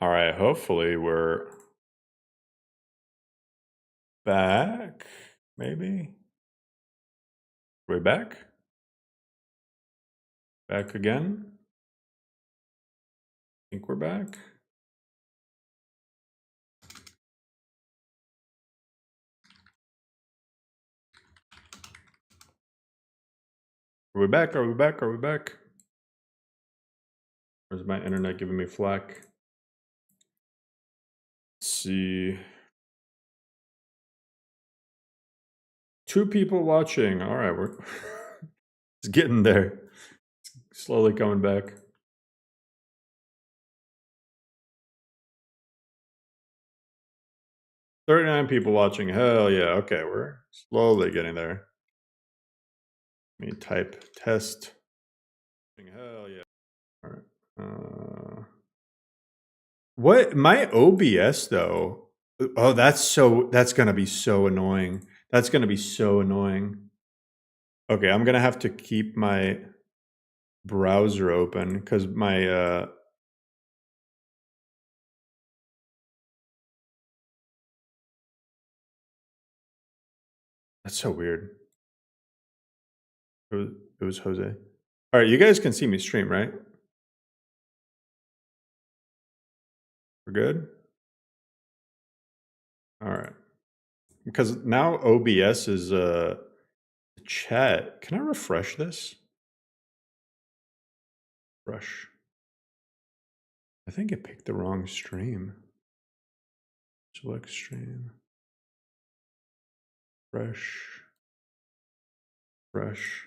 All right, hopefully we're back. Maybe. Are we back? Back again? Think we're back? Are we back? Are we back? Are we back? Or is my internet giving me flack? Let's see. 2 people watching. All right, we're it's getting there. Slowly coming back. 39 people watching. Hell yeah. Okay, we're slowly getting there. Let me type test. Hell yeah. All right. What my OBS though? Oh, that's gonna be so annoying. That's gonna be so annoying. Okay, I'm gonna have to keep my browser open because my that's so weird. It was Jose. All right, you guys can see me stream, right? We're good. All right, because now OBS is chat. Can I refresh this? Refresh. I think it picked the wrong stream. Select stream. Fresh. Fresh.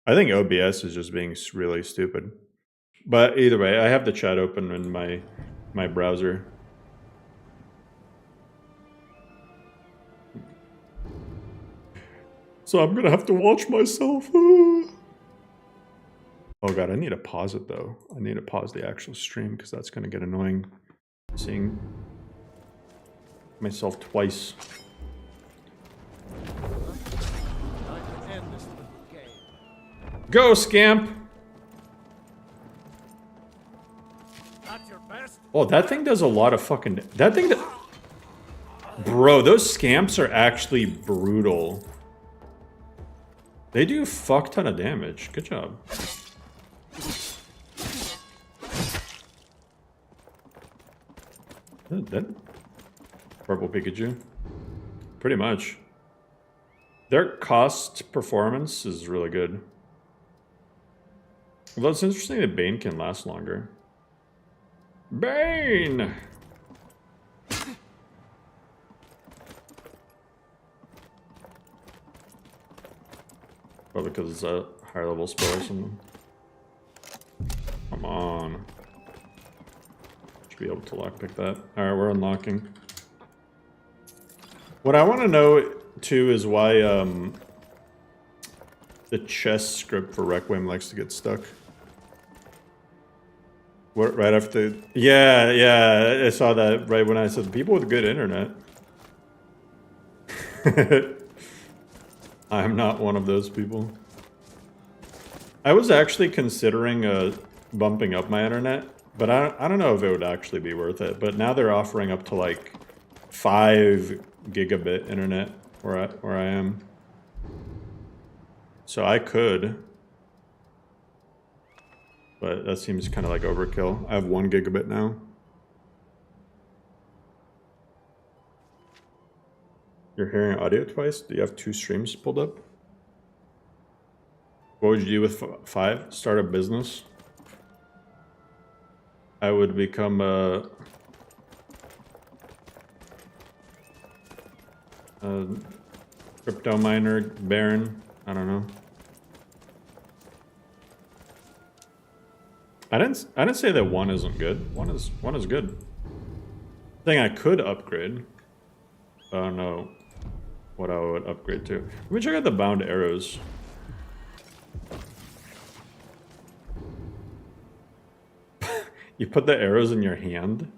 I think OBS is just being really stupid. But either way, I have the chat open in my browser. So I'm gonna have to watch myself. Oh god, I need to pause it though. I need to pause the actual stream because that's gonna get annoying. Seeing myself twice. Go, scamp! Oh, that thing does a lot of fucking... That thing... Bro, those scamps are actually brutal. They do a fuck ton of damage. Good job. That purple Pikachu? Pretty much. Their cost performance is really good. Although it's interesting that Bane can last longer. Bane! Probably because it's a higher level spell or something. Come on. Should be able to lockpick that. Alright, we're unlocking. What I want to know, too, is why the chess script for Requiem likes to get stuck. What, right after... Yeah, I saw that right when I said people with good internet. I'm not one of those people. I was actually considering bumping up my internet, but I don't know if it would actually be worth it. But now they're offering up to like 5 gigabit internet where I am. So I could. But that seems kind of like overkill. I have 1 gigabit now. You're hearing audio twice? Do you have 2 streams pulled up? What would you do with 5? Start a business? I would become a crypto miner baron. I don't know. I didn't say that 1 isn't good. One is good. Thing I could upgrade. I don't know what I would upgrade to. Let me check out the bound arrows. You put the arrows in your hand?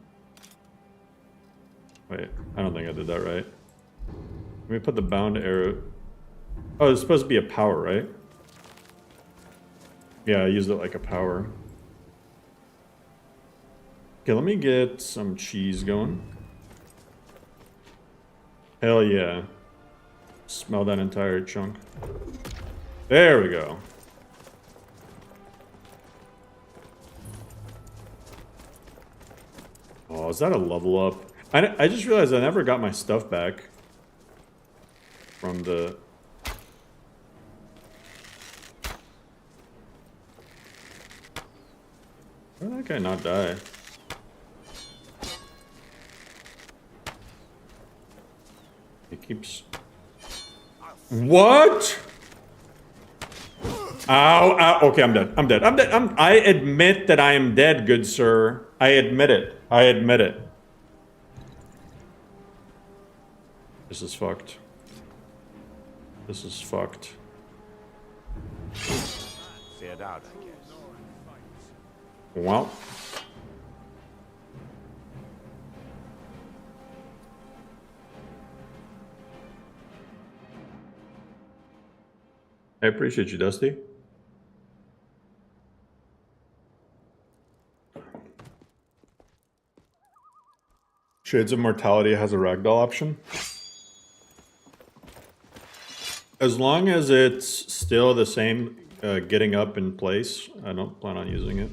Wait, I don't think I did that right. Let me put the bound arrow... Oh, it's supposed to be a power, right? Yeah, I used it like a power. Okay, let me get some cheese going. Hell yeah. Smell that entire chunk. There we go. Oh, is that a level up? I just realized I never got my stuff back from the... Where did that guy not die? He keeps... What? Ow, ow. Okay, I'm dead. I'm dead. I'm dead. I admit that I am dead, good sir. I admit it. I admit it. This is fucked. This is fucked. Fared out, I guess. Well. I appreciate you, Dusty. Shades of Mortality has a ragdoll option. As long as it's still the same getting up in place, I don't plan on using it.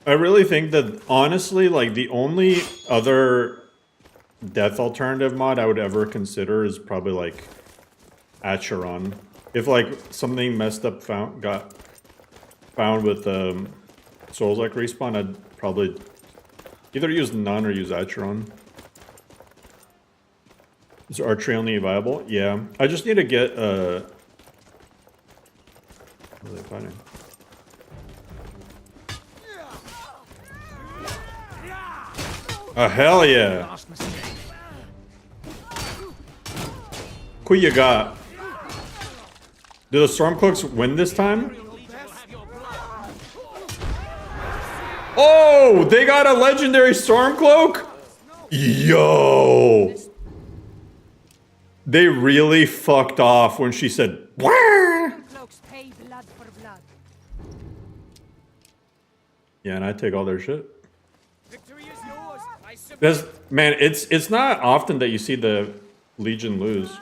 I really think that, honestly, like, the only other death alternative mod I would ever consider is probably, like, Acheron. If, like, something messed up got found with Souls-like respawn, I'd probably either use none or use Acheron. Is archery only viable? Yeah. I just need to get, what are they fighting? Oh, hell yeah. Who you got? Do the Stormcloaks win this time? Oh, they got a legendary Stormcloak? Yo. They really fucked off when she said, "Wah!" Yeah, and I take all their shit. Man, it's not often that you see the Legion lose.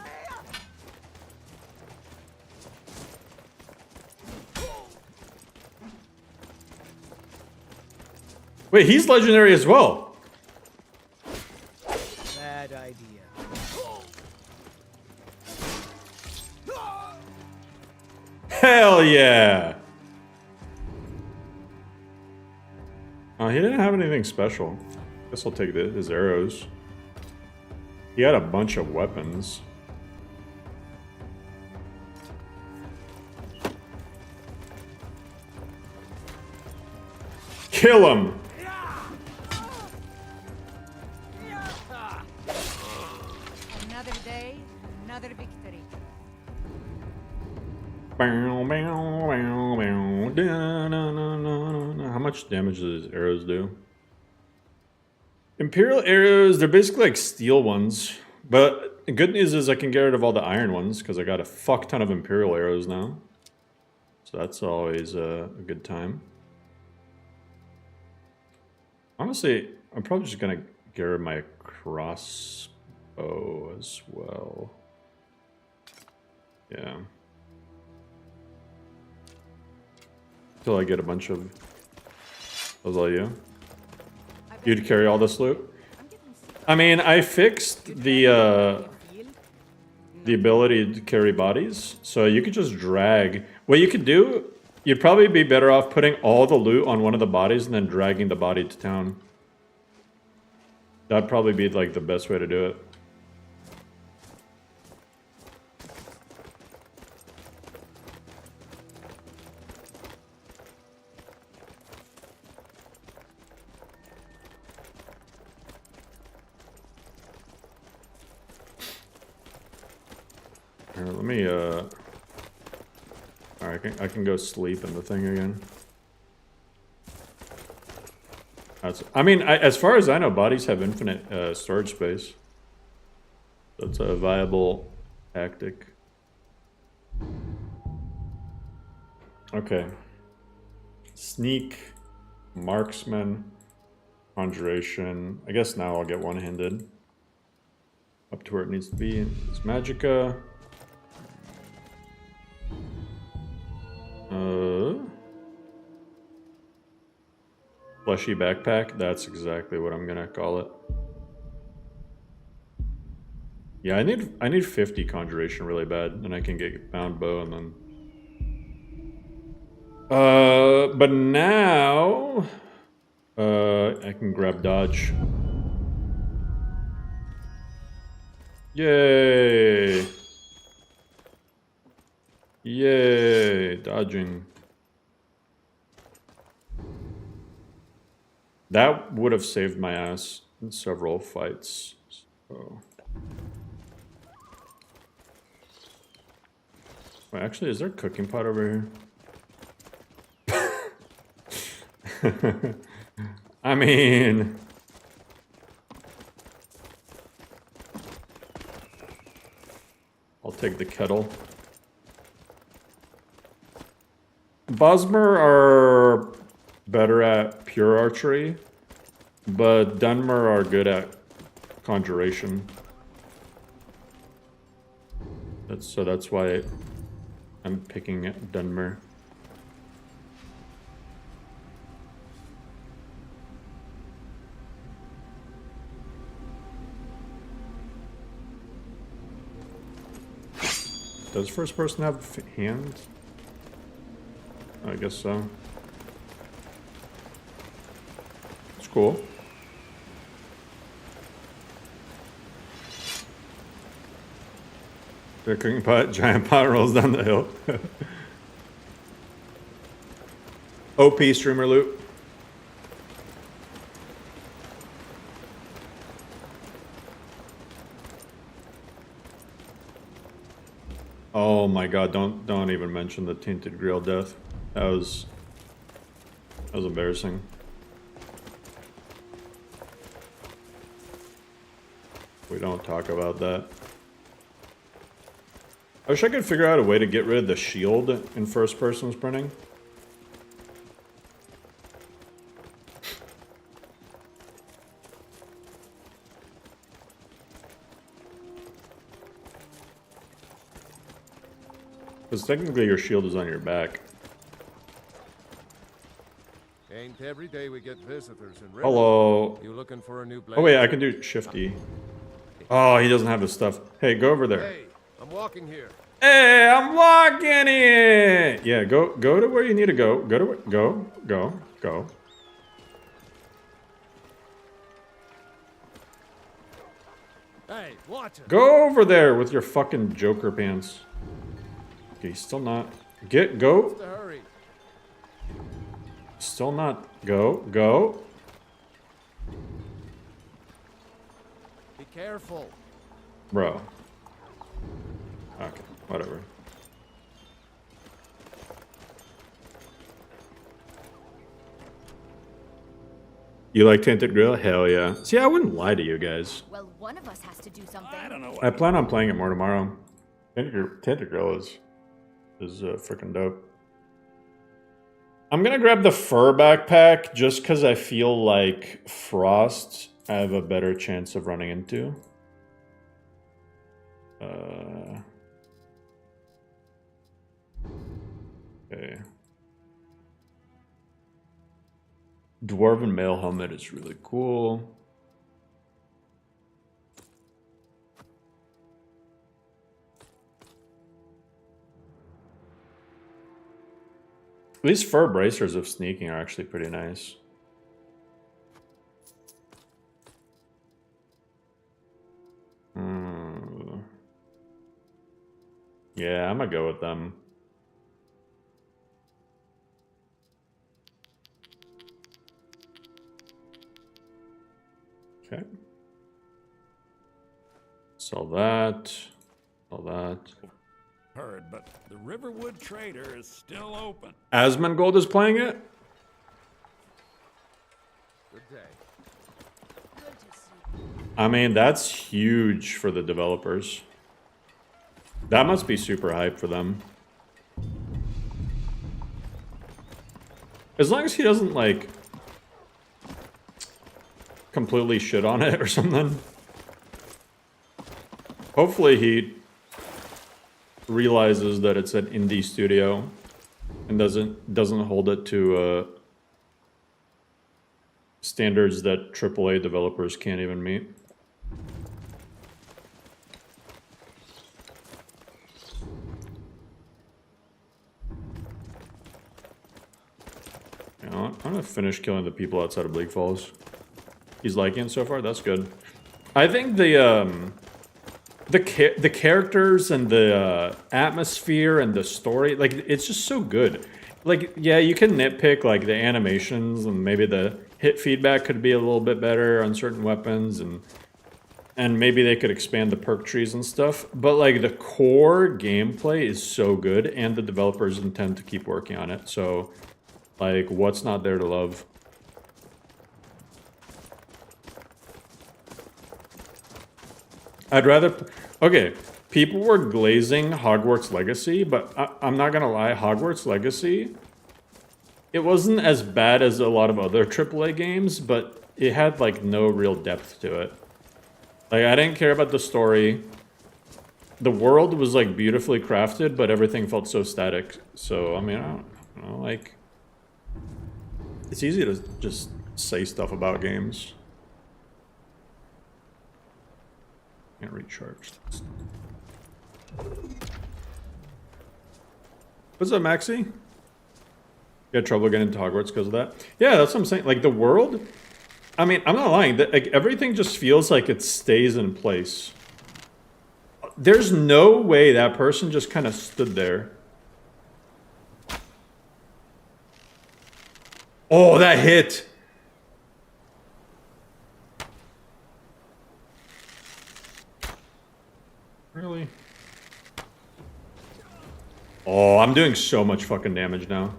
Wait, he's legendary as well. Bad idea. Hell yeah. He didn't have anything special. Guess I'll take his arrows. He had a bunch of weapons. Kill him! Another day, another victory. How much damage do his arrows do? Imperial arrows, they're basically like steel ones. But the good news is I can get rid of all the iron ones because I got a fuck ton of Imperial arrows now. So that's always a good time. Honestly, I'm probably just going to get rid of my crossbow as well. Yeah. Until I get a bunch of... That was all you? You'd carry all this loot? I mean, I fixed the ability to carry bodies, so you could just drag. What you could do, you'd probably be better off putting all the loot on one of the bodies and then dragging the body to town. That'd probably be like the best way to do it. Here, let me, Alright, I can go sleep in the thing again. I mean, as far as I know, bodies have infinite storage space. That's a viable tactic. Okay. Sneak, marksman, conjuration. I guess now I'll get one-handed. Up to where it needs to be. It's magicka. Fleshy backpack. That's exactly what I'm gonna call it. Yeah, I need 50 conjuration really bad, and I can get bound bow and then. But now, I can grab dodge. Yay! Yay! Dodging. That would have saved my ass in several fights. So. Wait, actually, is there a cooking pot over here? I mean... I'll take the kettle. Bosmer are better at pure archery, but Dunmer are good at conjuration. That's why I'm picking Dunmer. Does first person have hands? I guess so. It's cool. Their cooking pot, giant pot rolls down the hill. OP streamer loot. Oh my god, don't even mention the tainted grill death. That was embarrassing. We don't talk about that. I wish I could figure out a way to get rid of the shield in first person sprinting. Because technically your shield is on your back. Ain't every day we get visitors in River. Hello. You looking for a new blade? Oh wait, I can do shifty. Oh, he doesn't have his stuff. Hey, go over there. Hey, I'm walking here. Hey, I'm walking in. Yeah, go to where you need to go. Go. Hey, watch it. Go over there with your fucking Joker pants. Okay, still not. Go. What's the hurry? Still not. Go. Be careful. Bro. Okay, whatever. You like Tainted Grill? Hell yeah. See, I wouldn't lie to you guys. Well, one of us has to do something. I don't know. I plan on playing it more tomorrow. Tainted Grill is freaking dope. I'm gonna grab the fur backpack just because I feel like Frost I have a better chance of running into. Okay. Dwarven mail helmet is really cool. These fur bracers of sneaking are actually pretty nice. Yeah, I'm gonna go with them. Okay. Sell that. Sell that. Heard, but the Riverwood Trader is still open. Asmongold is playing it? Good day. Good to see you. I mean, that's huge for the developers. That must be super hype for them. As long as he doesn't, like, completely shit on it or something. Hopefully he realizes that it's an indie studio and doesn't hold it to standards that AAA developers can't even meet. You know what? I'm gonna finish killing the people outside of Bleak Falls. He's liking it so far. That's good. I think the characters and the atmosphere and the story, like, it's just so good. Like, yeah, you can nitpick like the animations and maybe the hit feedback could be a little bit better on certain weapons, and maybe they could expand the perk trees and stuff. But like the core gameplay is so good, and the developers intend to keep working on it. So, like, what's not there to love? I'd rather... Okay, people were glazing Hogwarts Legacy, but I'm not gonna lie, Hogwarts Legacy, it wasn't as bad as a lot of other AAA games, but it had, like, no real depth to it. Like, I didn't care about the story. The world was, like, beautifully crafted, but everything felt so static. So, I mean, I don't know, like... It's easy to just say stuff about games. Can't recharge. What's up, Maxie? You had trouble getting into Hogwarts because of that? Yeah, that's what I'm saying. Like, the world... I mean, I'm not lying. Like, everything just feels like it stays in place. There's no way that person just kind of stood there. Oh, that hit! Really? Oh, I'm doing so much fucking damage now.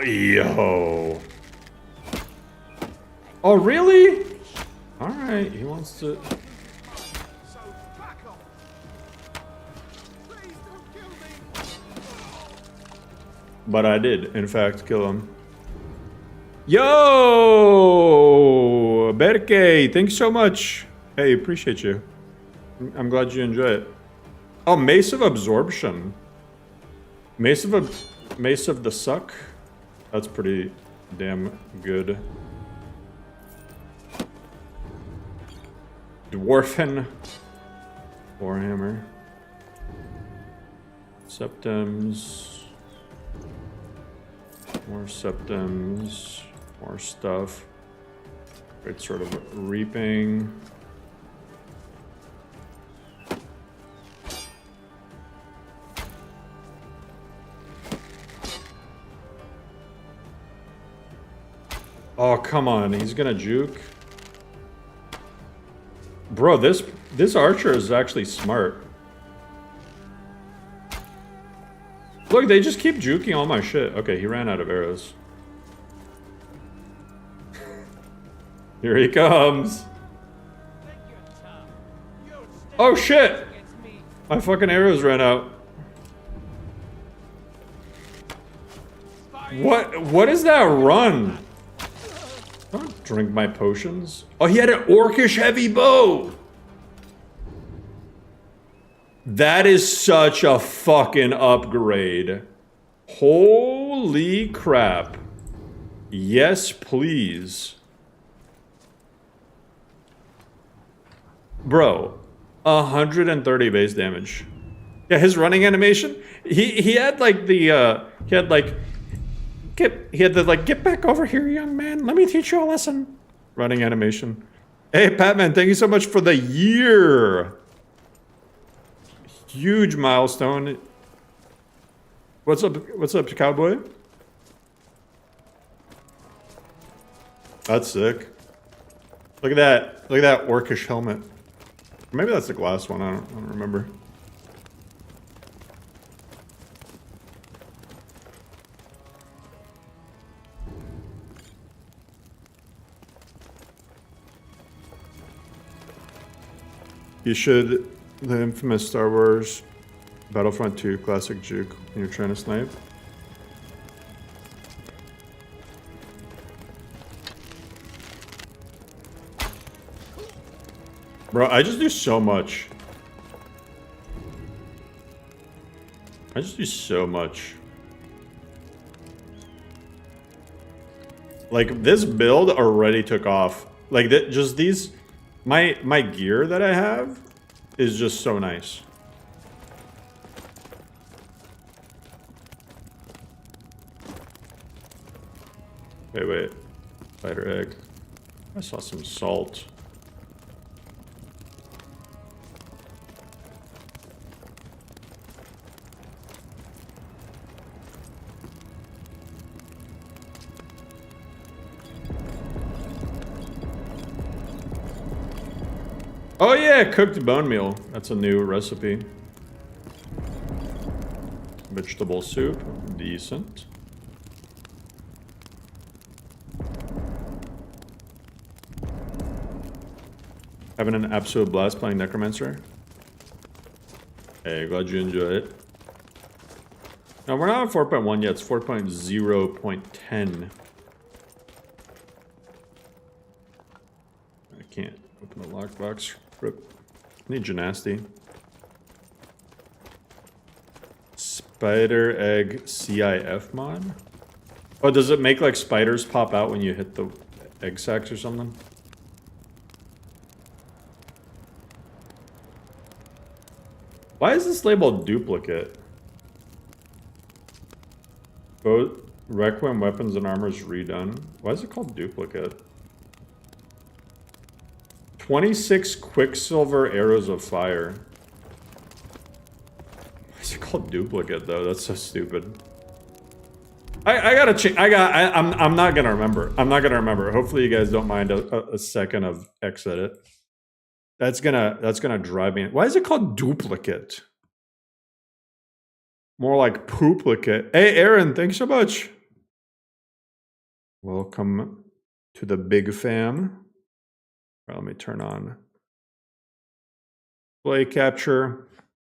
Yo. Oh, really? Alright, he wants to... But I did, in fact, kill him. Yo! Berke, thanks so much. Hey, appreciate you. I'm glad you enjoy it. Oh, Mace of Absorption. Mace of the Suck? That's pretty damn good. Dwarfen Warhammer. Septims. More septims. More stuff. Great sort of reaping. Oh, come on. He's gonna juke. Bro, this archer is actually smart. Look, they just keep juking all my shit. Okay, he ran out of arrows. Here he comes. Oh shit! My fucking arrows ran out. What is that run? Don't drink my potions. Oh, he had an orcish heavy bow. That is such a fucking upgrade. Holy crap. Yes, please. Bro, 130 base damage. Yeah, his running animation. He had like the get back over here, young man. Let me teach you a lesson. Running animation. Hey, Patman, thank you so much for the year. Huge milestone. What's up, cowboy? That's sick. Look at that. Look at that orcish helmet. Maybe that's the glass one. I don't remember. You should, the infamous Star Wars Battlefront 2 classic juke when you're trying to snipe. Bro, I just do so much. I just do so much. Like, this build already took off. Like, just these... My gear that I have is just so nice. Wait. Spider egg. I saw some salt. Oh yeah, cooked bone meal. That's a new recipe. Vegetable soup, decent. Having an absolute blast playing Necromancer. Hey, glad you enjoy it. No, we're not on 4.1 yet, it's 4.0.10. I can't open the lockbox. Rip. Need gymnasty. Spider egg CIF mod? Oh, does it make like spiders pop out when you hit the egg sacs or something? Why is this labeled duplicate? Both Requiem weapons and armors redone. Why is it called duplicate? 26 Quicksilver arrows of fire. Why is it called duplicate though? That's so stupid. I gotta check. I'm not gonna remember. I'm not gonna remember. Hopefully you guys don't mind a second of X edit. That's gonna drive me. Why is it called duplicate? More like pooplicate. Hey Aaron, thanks so much. Welcome to the big fam. Let me turn on play capture.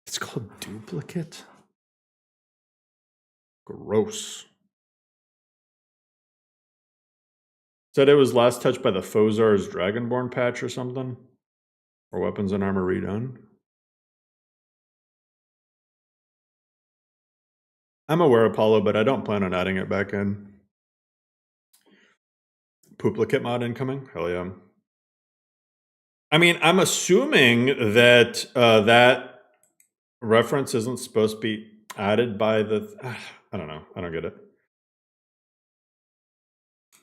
It's called duplicate. Gross. Said it was last touched by the Fozar's Dragonborn patch or something. Or weapons and armor redone. I'm aware of Apollo, but I don't plan on adding it back in. Pooplicate mod incoming? Hell yeah. I mean, I'm assuming that that reference isn't supposed to be added by the... I don't know. I don't get it.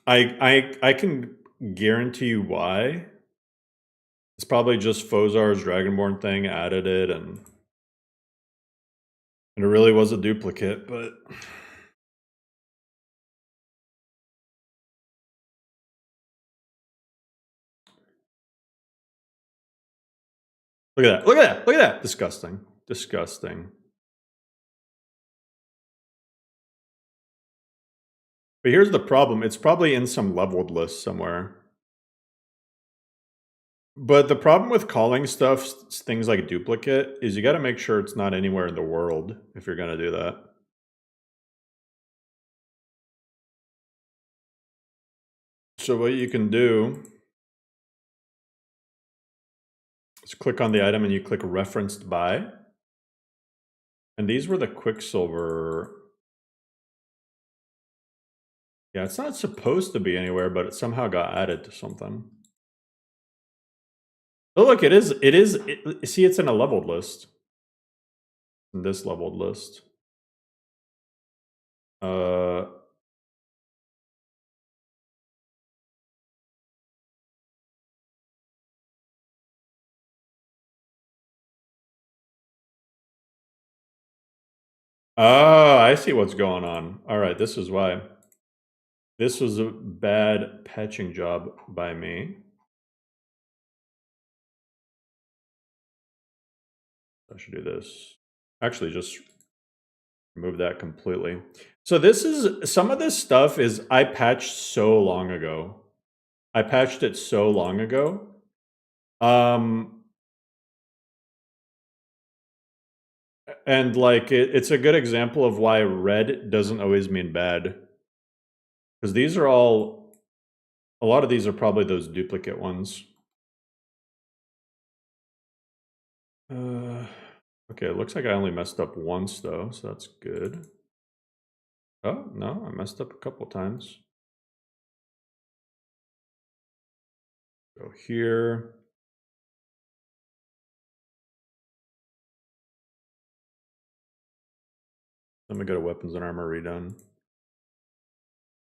I can guarantee you why. It's probably just Fozar's Dragonborn thing added it, and it really was a duplicate, but... Look at that. Look at that. Look at that. Disgusting. Disgusting. But here's the problem. It's probably in some leveled list somewhere. But the problem with calling stuff things like duplicate is you got to make sure it's not anywhere in the world if you're going to do that. So what you can do is click on the item and you click referenced by. And these were the Quicksilver. Yeah, it's not supposed to be anywhere, but it somehow got added to something. Oh, look, it is. See, it's in a leveled list. In this leveled list. Oh, I see what's going on. All right, this is why. This was a bad patching job by me. I should do this. Actually, just remove that completely. So this is, some of this stuff is I patched so long ago. I patched it so long ago. And like it's a good example of why red doesn't always mean bad. Because these are all, a lot of these are probably those duplicate ones. Okay, it looks like I only messed up once though, so that's good. Oh, no, I messed up a couple times. Go here. Let me go to weapons and armor redone.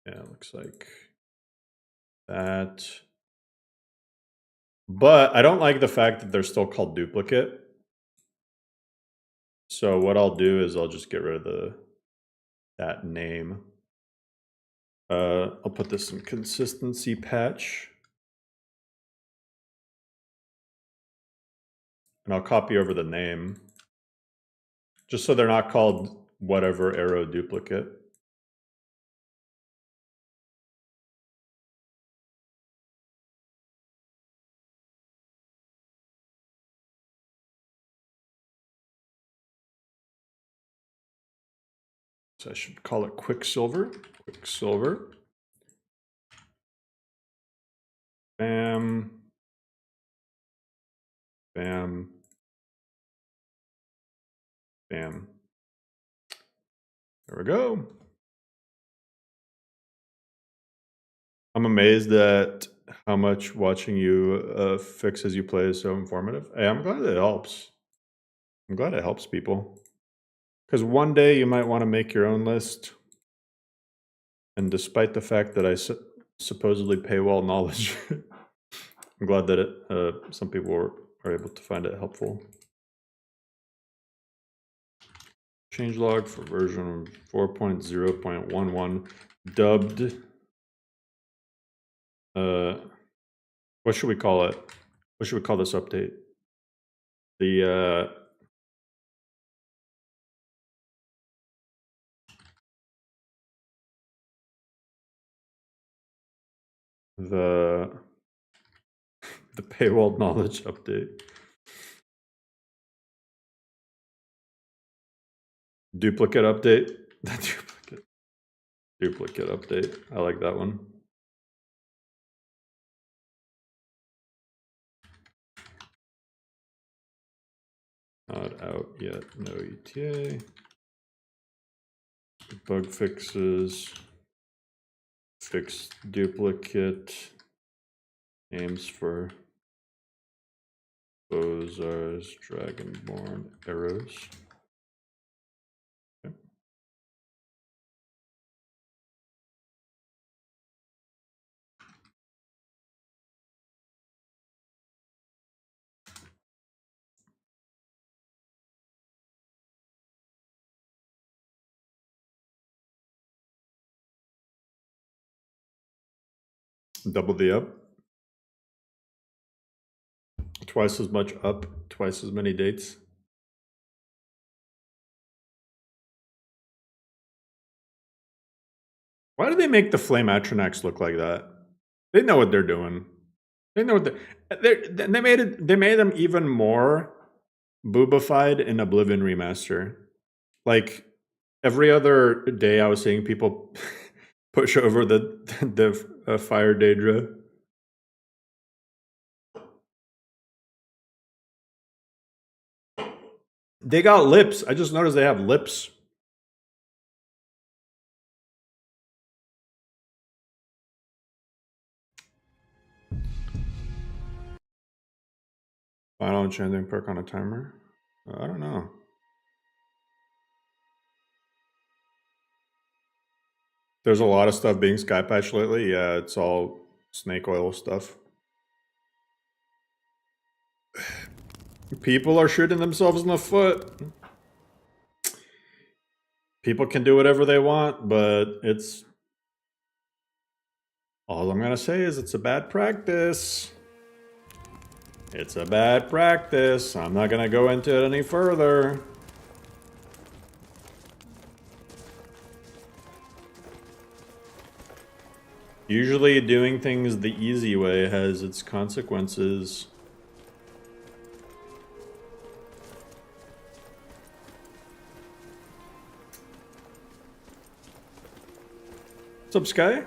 Yeah, it looks like that. But I don't like the fact that they're still called duplicate. So what I'll do is I'll just get rid of that name. I'll put this in consistency patch. And I'll copy over the name. Just so they're not called whatever arrow duplicate. So I should call it Quicksilver. Quicksilver. Bam. Bam. Bam. There we go. I'm amazed at how much watching you fix as you play is so informative. Hey, I'm glad it helps. I'm glad it helps people. Because one day you might want to make your own list. And despite the fact that I supposedly paywall knowledge, I'm glad that some people are able to find it helpful. Changelog for version 4.0.11 dubbed. What should we call it? What should we call this update? The paywall knowledge update. Duplicate update. Duplicate update. I like that one. Not out yet. No ETA. Bug fixes. Fix duplicate. Names for Bozar's Dragonborn arrows. Okay. Double the up. Twice as much up, twice as many dates. Why do they make the Flame Atronax look like that? They know what they're doing. They know what they made it. They made them even more boobified in Oblivion Remaster. Like every other day, I was seeing people push over the Fire Daedra. They got lips. I just noticed they have lips. Final enchanting perk on a timer? I don't know. There's a lot of stuff being sky patched lately. Yeah, it's all snake oil stuff. People are shooting themselves in the foot. People can do whatever they want, but it's... All I'm gonna say is it's a bad practice. It's a bad practice. I'm not gonna go into it any further. Usually doing things the easy way has its consequences. What's up, Sky?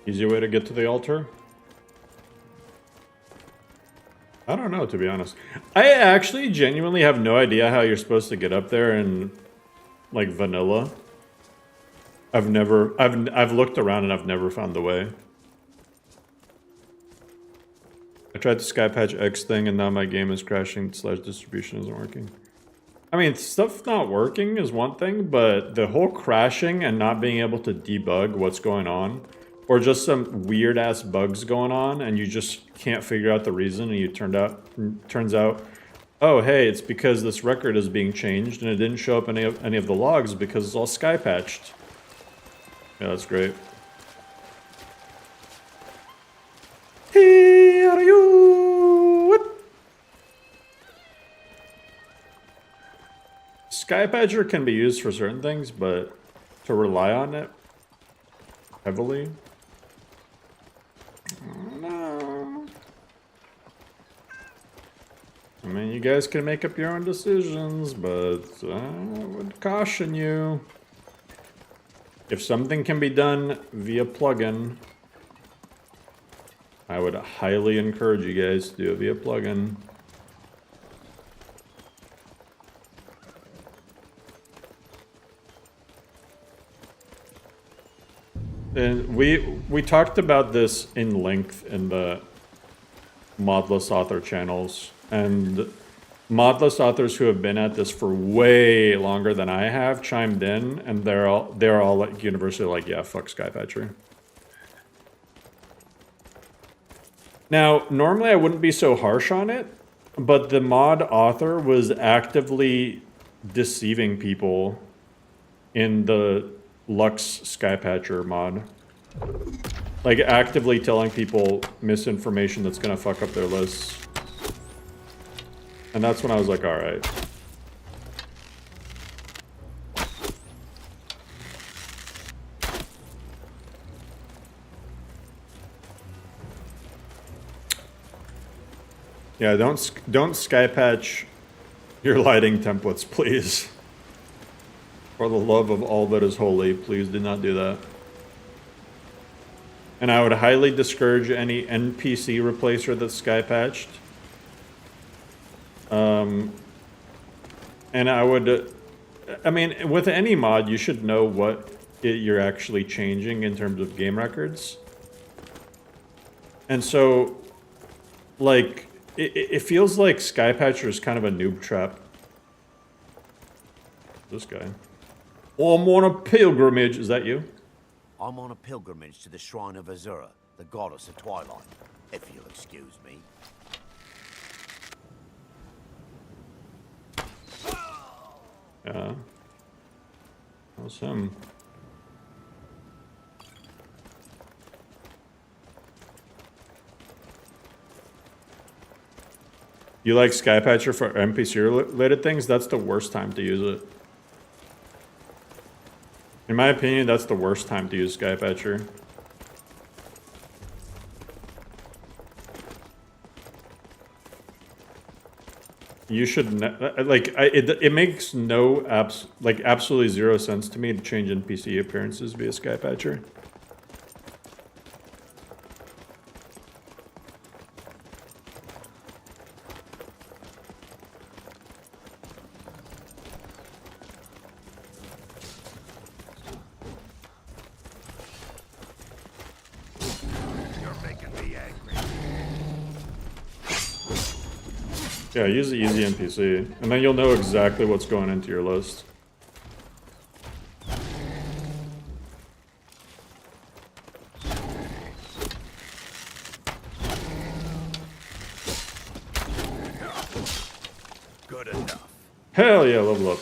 Easy way to get to the altar? I don't know, to be honest. I actually genuinely have no idea how you're supposed to get up there in, like, vanilla. I've looked around and I've never found the way. I tried the Skypatch X thing and now my game is crashing / distribution isn't working. I mean, stuff not working is one thing, but the whole crashing and not being able to debug what's going on, or just some weird ass bugs going on and you just can't figure out the reason and turns out, oh hey, it's because this record is being changed and it didn't show up any of the logs because it's all sky patched. Yeah, that's great. Here are you. Skypatcher can be used for certain things, but to rely on it heavily, no. I mean, you guys can make up your own decisions, but I would caution you. If something can be done via plugin, I would highly encourage you guys to do it via plugin. And we talked about this in length in the modless author channels, and modless authors who have been at this for way longer than I have chimed in, and they're all like universally like, yeah, fuck Skypatcher. Now, normally I wouldn't be so harsh on it, but the mod author was actively deceiving people in the Lux Skypatcher mod. Like, actively telling people misinformation that's gonna fuck up their lists. And that's when I was like, alright. Yeah, don't Skypatch your lighting templates, please. For the love of all that is holy, please do not do that. And I would highly discourage any NPC replacer that's Skypatched. And I mean, with any mod, you should know what you're actually changing in terms of game records. And so, like, it feels like Skypatcher is kind of a noob trap. This guy. Oh, I'm on a pilgrimage. Is that you? I'm on a pilgrimage to the shrine of Azura, the goddess of twilight, if you'll excuse me. Yeah. That's him. You like Skypatcher for NPC-related things? That's the worst time to use it. In my opinion, that's the worst time to use Skypatcher. You should it makes no absolutely zero sense to me to change NPC appearances via Skypatcher. Yeah, use the easy NPC, and then you'll know exactly what's going into your list. Good enough. Hell yeah, level up.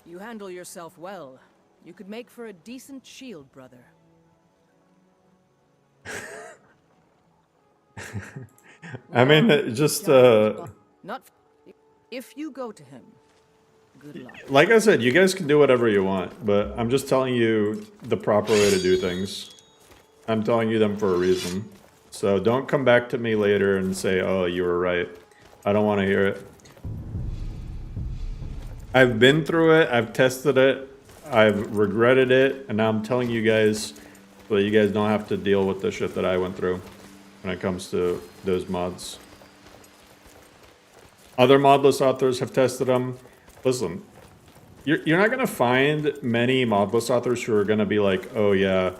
You handle yourself well. You could make for a decent shield, brother. I mean, just Not if you go to him. Good luck. like I said, you guys can do whatever you want, but I'm just telling you the proper way to do things. I'm telling you them for a reason. So don't come back to me later and say, oh, you were right. I don't want to hear it. I've been through it, I've tested it, I've regretted it, and now I'm telling you guys so that you guys don't have to deal with the shit that I went through when it comes to those mods. Other modless authors have tested them. Listen, you're not going to find many modless authors who are going to be like, oh yeah,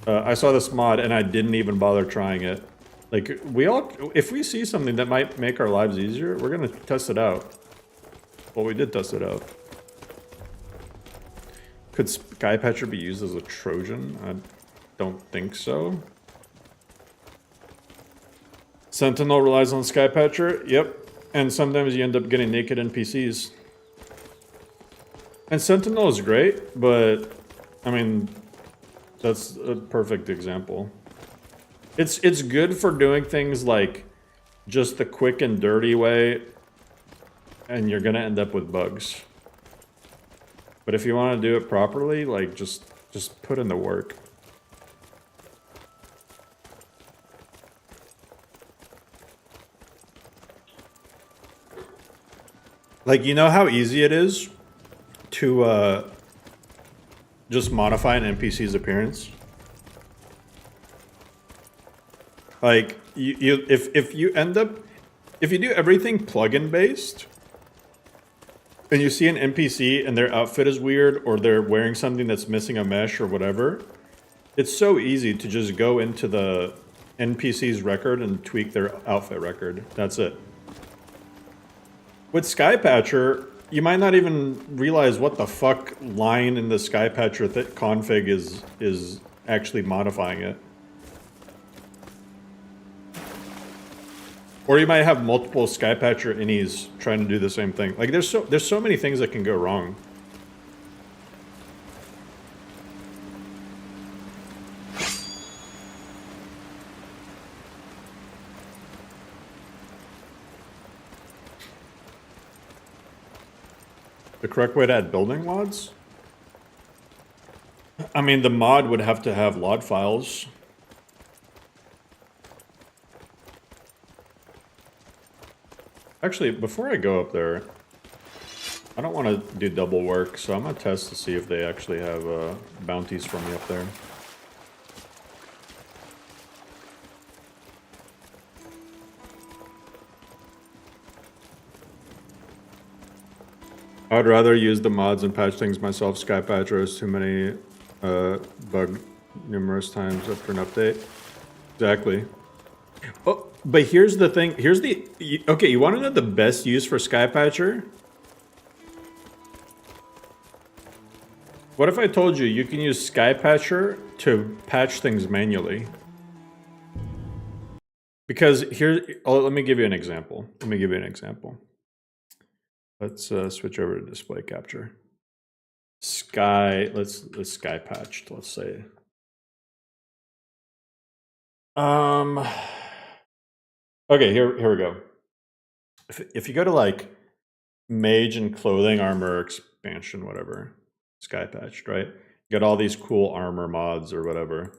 I saw this mod and I didn't even bother trying it. Like, if we see something that might make our lives easier, we're going to test it out. Well, we did test it out. Could Skypatcher be used as a Trojan? I don't think so. Sentinel relies on Skypatcher. Yep. And sometimes you end up getting naked NPCs. And Sentinel is great, but I mean, that's a perfect example. It's good for doing things like just the quick and dirty way, and you're gonna end up with bugs. But if you want to do it properly, like just put in the work. Like, you know how easy it is to just modify an NPC's appearance? Like, if you do everything plugin based, and you see an NPC and their outfit is weird, or they're wearing something that's missing a mesh or whatever, it's so easy to just go into the NPC's record and tweak their outfit record. That's it. With Skypatcher, you might not even realize what the fuck line in the Skypatcher config is actually modifying it. Or you might have multiple Skypatcher innies trying to do the same thing. Like, there's so many things that can go wrong. The correct way to add building mods? I mean, the mod would have to have LOD files. Actually, before I go up there, I don't want to do double work, so I'm going to test to see if they actually have bounties for me up there. I'd rather use the mods and patch things myself. Skypatcher has too many bug numerous times after an update. Exactly. Oh, but here's the thing. Okay, you want to know the best use for Skypatcher? What if I told you you can use Skypatcher to patch things manually? Because let me give you an example. Let's switch over to display capture. Let's sky patched, let's say. Okay, here we go. If you go to like mage and clothing armor expansion, whatever, sky patched, right? You got all these cool armor mods or whatever.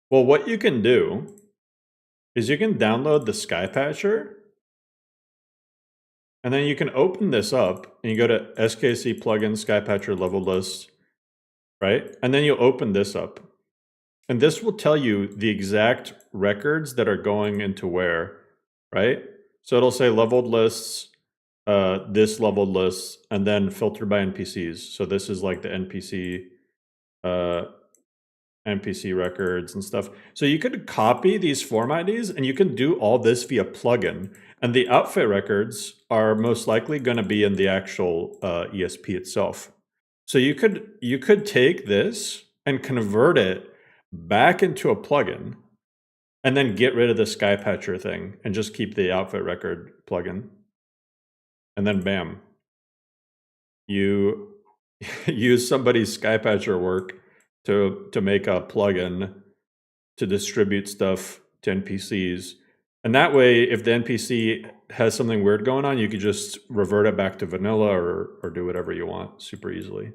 Well, what you can do is you can download the sky patcher, and then you can open this up and you go to SKC plugin Skypatcher level list, right? And then you open this up. And this will tell you the exact records that are going into where, right? So it'll say leveled lists, this leveled list, and then filtered by NPCs. So this is like the NPC records and stuff. So you could copy these form IDs and you can do all this via plugin. And the outfit records are most likely going to be in the actual ESP itself. So you could take this and convert it back into a plugin, and then get rid of the Skypatcher thing and just keep the outfit record plugin. And then bam, you use somebody's Skypatcher work to make a plugin to distribute stuff to NPCs. And that way, if the NPC has something weird going on, you could just revert it back to vanilla or do whatever you want super easily.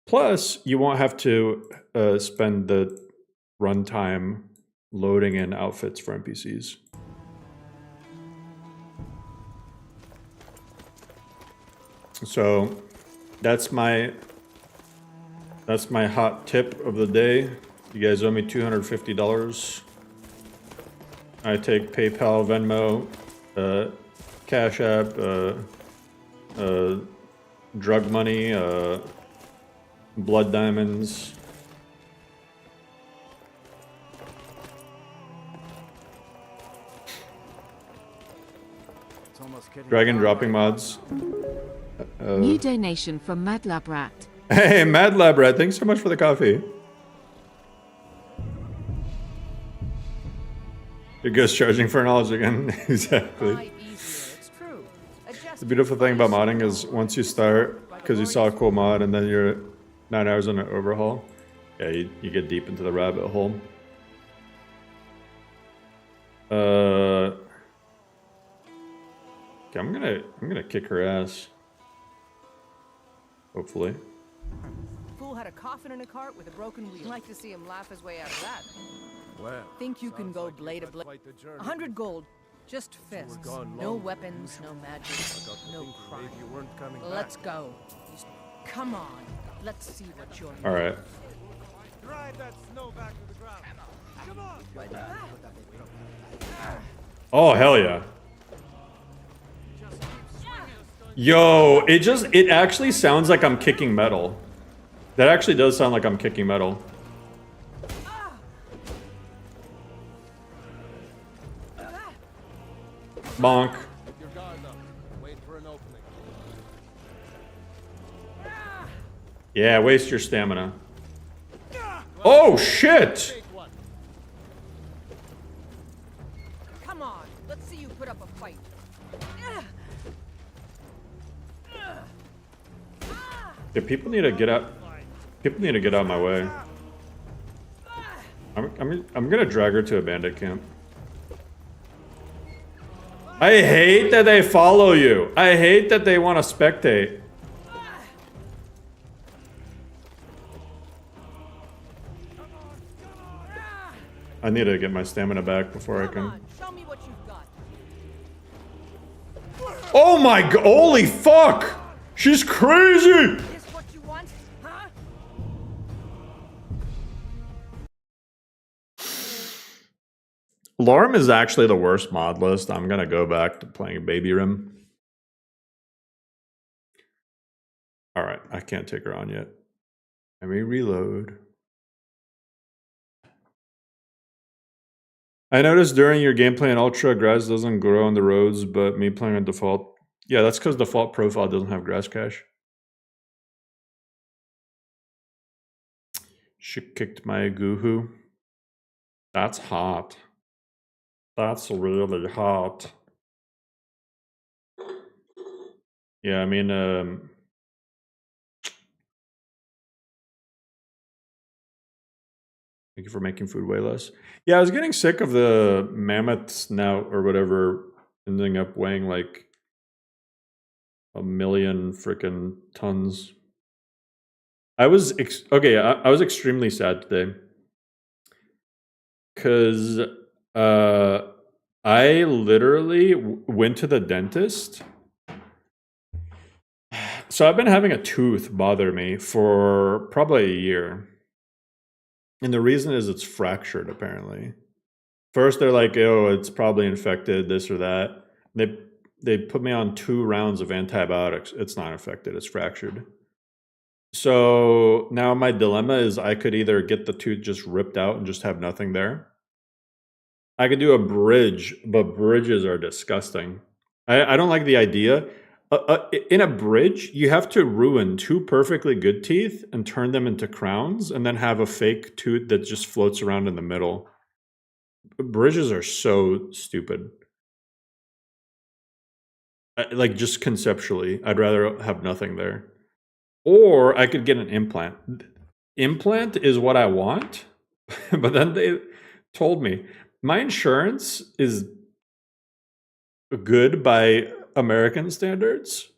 Plus, you won't have to spend the runtime loading in outfits for NPCs. So that's my hot tip of the day. You guys owe me $250. I take PayPal, Venmo, Cash App, drug money, blood diamonds. Drag and dropping mods. New donation from Madlab Rat. Hey, Mad Lab Rat, thanks so much for the coffee. Your ghost charging for knowledge again. Exactly. Try easier, it's true. Adjust The beautiful thing about modding is once you start, because you saw a cool mod and then you're 9 hours on an overhaul, yeah, you get deep into the rabbit hole. Okay, I'm gonna kick her ass. Hopefully. Fool had a coffin in a cart with a broken wheel. Like to see him laugh his way out of that. Well, Think you can sounds go like blade to you've had blade. quite the journey. 100 gold. Just fists. gone No long. weapons, no magic, I got to no thinking crime. maybe you weren't coming Let's back. go. Just come on. Let's see what you're All right. Drive that snow back to the ground. Come on. Oh, hell yeah. Yo, it actually sounds like I'm kicking metal. That actually does sound like I'm kicking metal. Bonk. Keep your guard up. Wait for an opening. Yeah, waste your stamina. Oh, shit! Take one. Come on. Let's see you put up a fight. Yeah, people need to get out. People need to get out of my way. I'm gonna drag her to a bandit camp. I hate that they follow you. I hate that they want to spectate. I need to get my stamina back before I Come can. on. Show me what you've got. Oh my god! Holy fuck! She's crazy! This what you want? Huh? LoreRim is actually the worst mod list. I'm gonna go back to playing Baby Rim. Alright, I can't take her on yet. Let me reload. I noticed during your gameplay in Ultra, grass doesn't grow on the roads, but me playing on default. Yeah, that's because default profile doesn't have grass cache. She kicked my goohoo. That's hot. That's really hot. Yeah, I mean, thank you for making food way less. Yeah, I was getting sick of the mammoth snout or whatever ending up weighing like 1,000,000 freaking tons. I was I was extremely sad today because I literally went to the dentist. So I've been having a tooth bother me for probably a year. And the reason is it's fractured, apparently. First, they're like, oh, it's probably infected, this or that. They put me on 2 rounds of antibiotics. It's not infected, it's fractured. So now my dilemma is I could either get the tooth just ripped out and just have nothing there, I could do a bridge, but bridges are disgusting. I don't like the idea. In a bridge, you have to ruin 2 perfectly good teeth and turn them into crowns, and then have a fake tooth that just floats around in the middle. Bridges are so stupid. Like, just conceptually, I'd rather have nothing there. Or I could get an implant. Implant is what I want, but then they told me my insurance is good by American standards.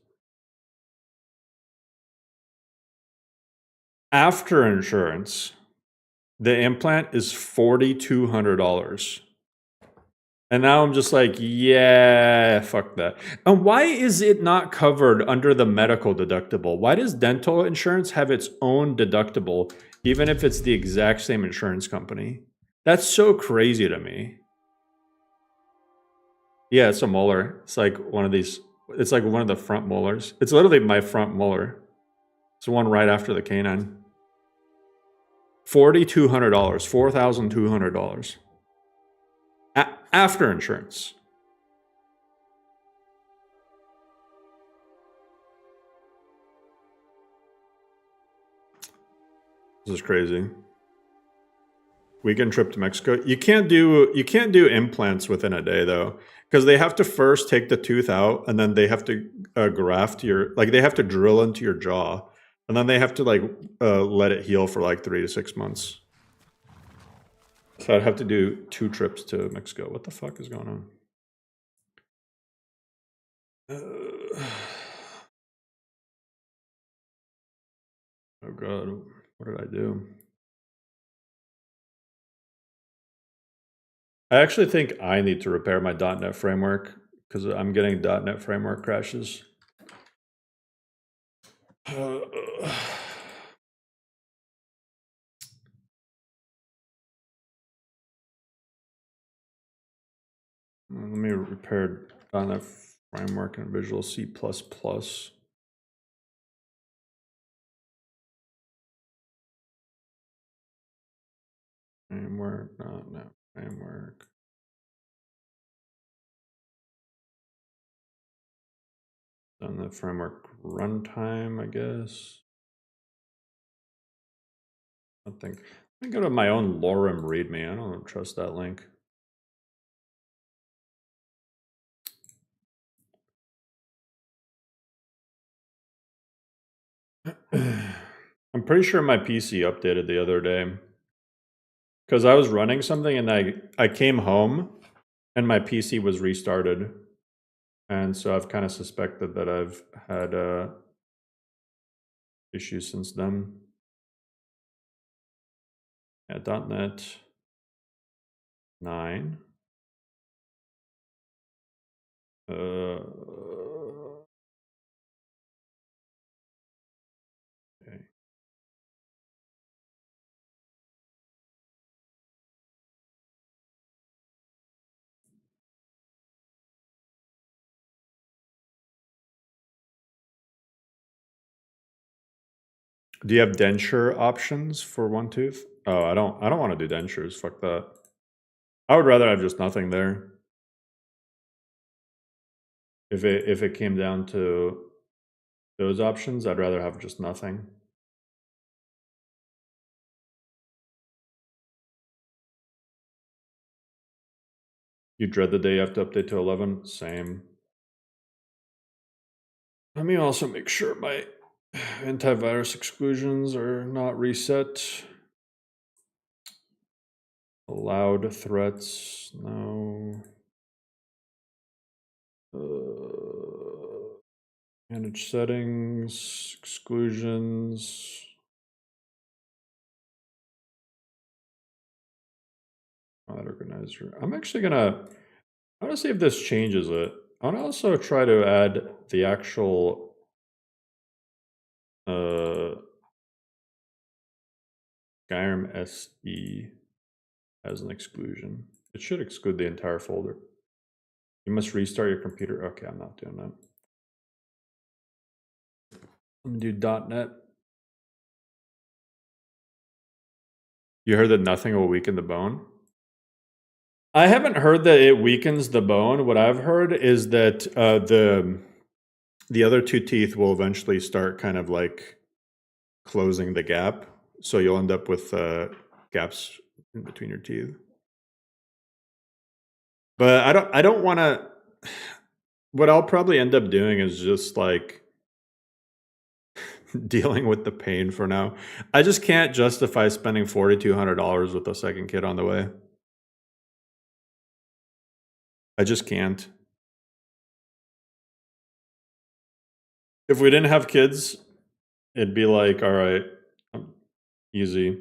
After insurance, the implant is $4,200. And now I'm just like, yeah, fuck that. And why is it not covered under the medical deductible? Why does dental insurance have its own deductible, even if it's the exact same insurance company? That's so crazy to me. Yeah, it's a molar. It's like one of these. It's like one of the front molars. It's literally my front molar. It's the one right after the canine. $4,200. $4,200. After insurance. This is crazy. Weekend trip to Mexico. You can't do implants within a day though, because they have to first take the tooth out, and then they have to graft your, like, they have to drill into your jaw, and then they have to like let it heal for like 3 to 6 months. So I'd have to do 2 trips to Mexico. What the fuck is going on? Oh god, what did I do? I actually think I need to repair my .NET framework, because I'm getting .NET framework crashes. Let me repair .NET framework and Visual C++. Framework, .NET framework. .NET framework runtime, I guess. I think. I go to my own LoreRim README. I don't trust that link. I'm pretty sure my PC updated the other day, because I was running something and I came home and my PC was restarted, and so I've kind of suspected that I've had issues since then. Yeah, .NET 9. Okay. Do you have denture options for one tooth? Oh, I don't want to do dentures. Fuck that. I would rather have just nothing there. If it came down to those options, I'd rather have just nothing. You dread the day you have to update to 11? Same. Let me also make sure my antivirus exclusions are not reset. Allowed threats, no. Manage settings, exclusions. Organizer. I'm actually gonna. I want to see if this changes it. I want to also try to add the actual Skyrim SE as an exclusion. It should exclude the entire folder. You must restart your computer. Okay, I'm not doing that. I'm gonna do .NET. You heard that nothing will weaken the bone? I haven't heard that it weakens the bone. What I've heard is that the other two teeth will eventually start kind of like closing the gap, so you'll end up with gaps in between your teeth. But I don't want to. What I'll probably end up doing is just like dealing with the pain for now. I just can't justify spending $4,200 with a second kid on the way. I just can't. If we didn't have kids, it'd be like, all right, easy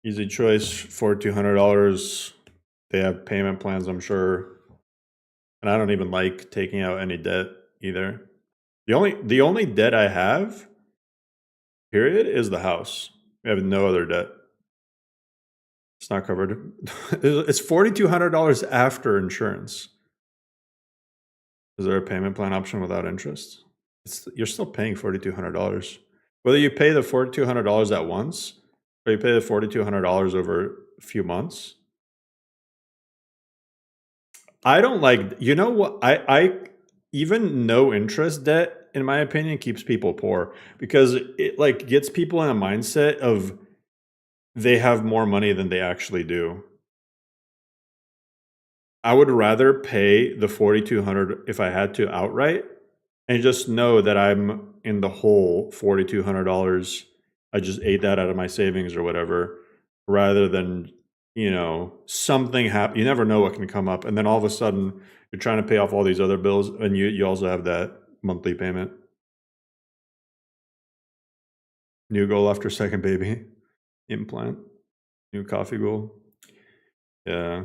choice, $4,200. They have payment plans, I'm sure. And I don't even like taking out any debt either. The only debt I have, period, is the house. We have no other debt. It's not covered. It's $4,200 after insurance. Is there a payment plan option without interest? You're still paying $4,200. Whether you pay the $4,200 at once or you pay the $4,200 over a few months. I don't like, you know what? I even no interest debt, in my opinion, keeps people poor because it like gets people in a mindset of they have more money than they actually do. I would rather pay the $4,200 if I had to outright and just know that I'm in the hole $4,200. I just ate that out of my savings or whatever, rather than, you know, something happen. You never know what can come up. And then all of a sudden you're trying to pay off all these other bills and you also have that monthly payment. New goal after second baby. Implant. New coffee goal. Yeah.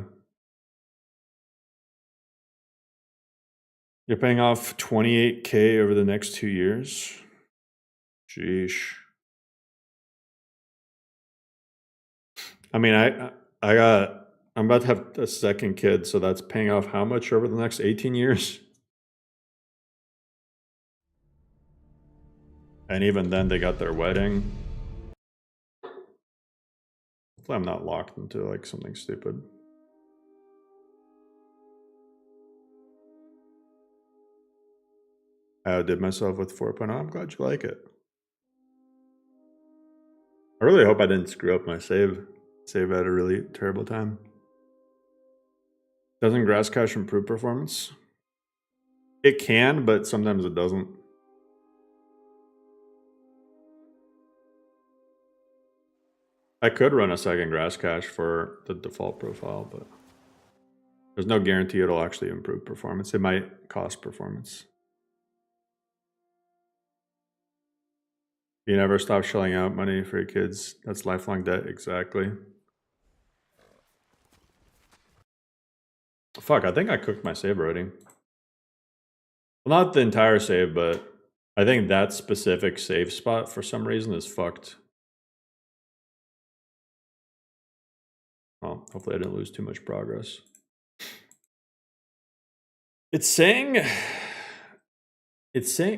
You're paying off $28K over the next 2 years. Sheesh. I mean, I'm about to have a second kid, so that's paying off how much over the next 18 years? And even then, they got their wedding. Hopefully, I'm not locked into like something stupid. I outdid myself with 4.0. I'm glad you like it. I really hope I didn't screw up my save. Save at a really terrible time. Doesn't grass cash improve performance? It can, but sometimes it doesn't. I could run a second grass cache for the default profile, but there's no guarantee it'll actually improve performance. It might cost performance. You never stop shelling out money for your kids. That's lifelong debt, exactly. Fuck, I think I cooked my save already. Well, not the entire save, but I think that specific save spot for some reason is fucked. Well, hopefully I didn't lose too much progress. It's saying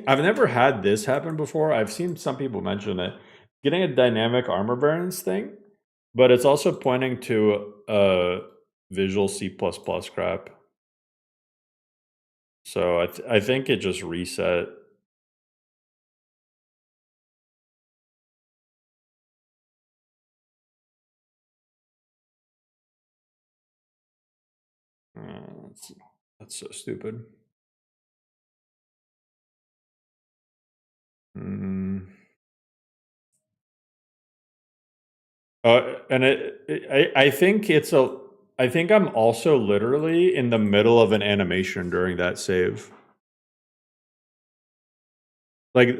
I've never had this happen before. I've seen some people mention it. Getting a dynamic armor variance thing, but it's also pointing to Visual C++ crap. So I think it just reset. That's so stupid. And I think I think I'm also literally in the middle of an animation during that save. Like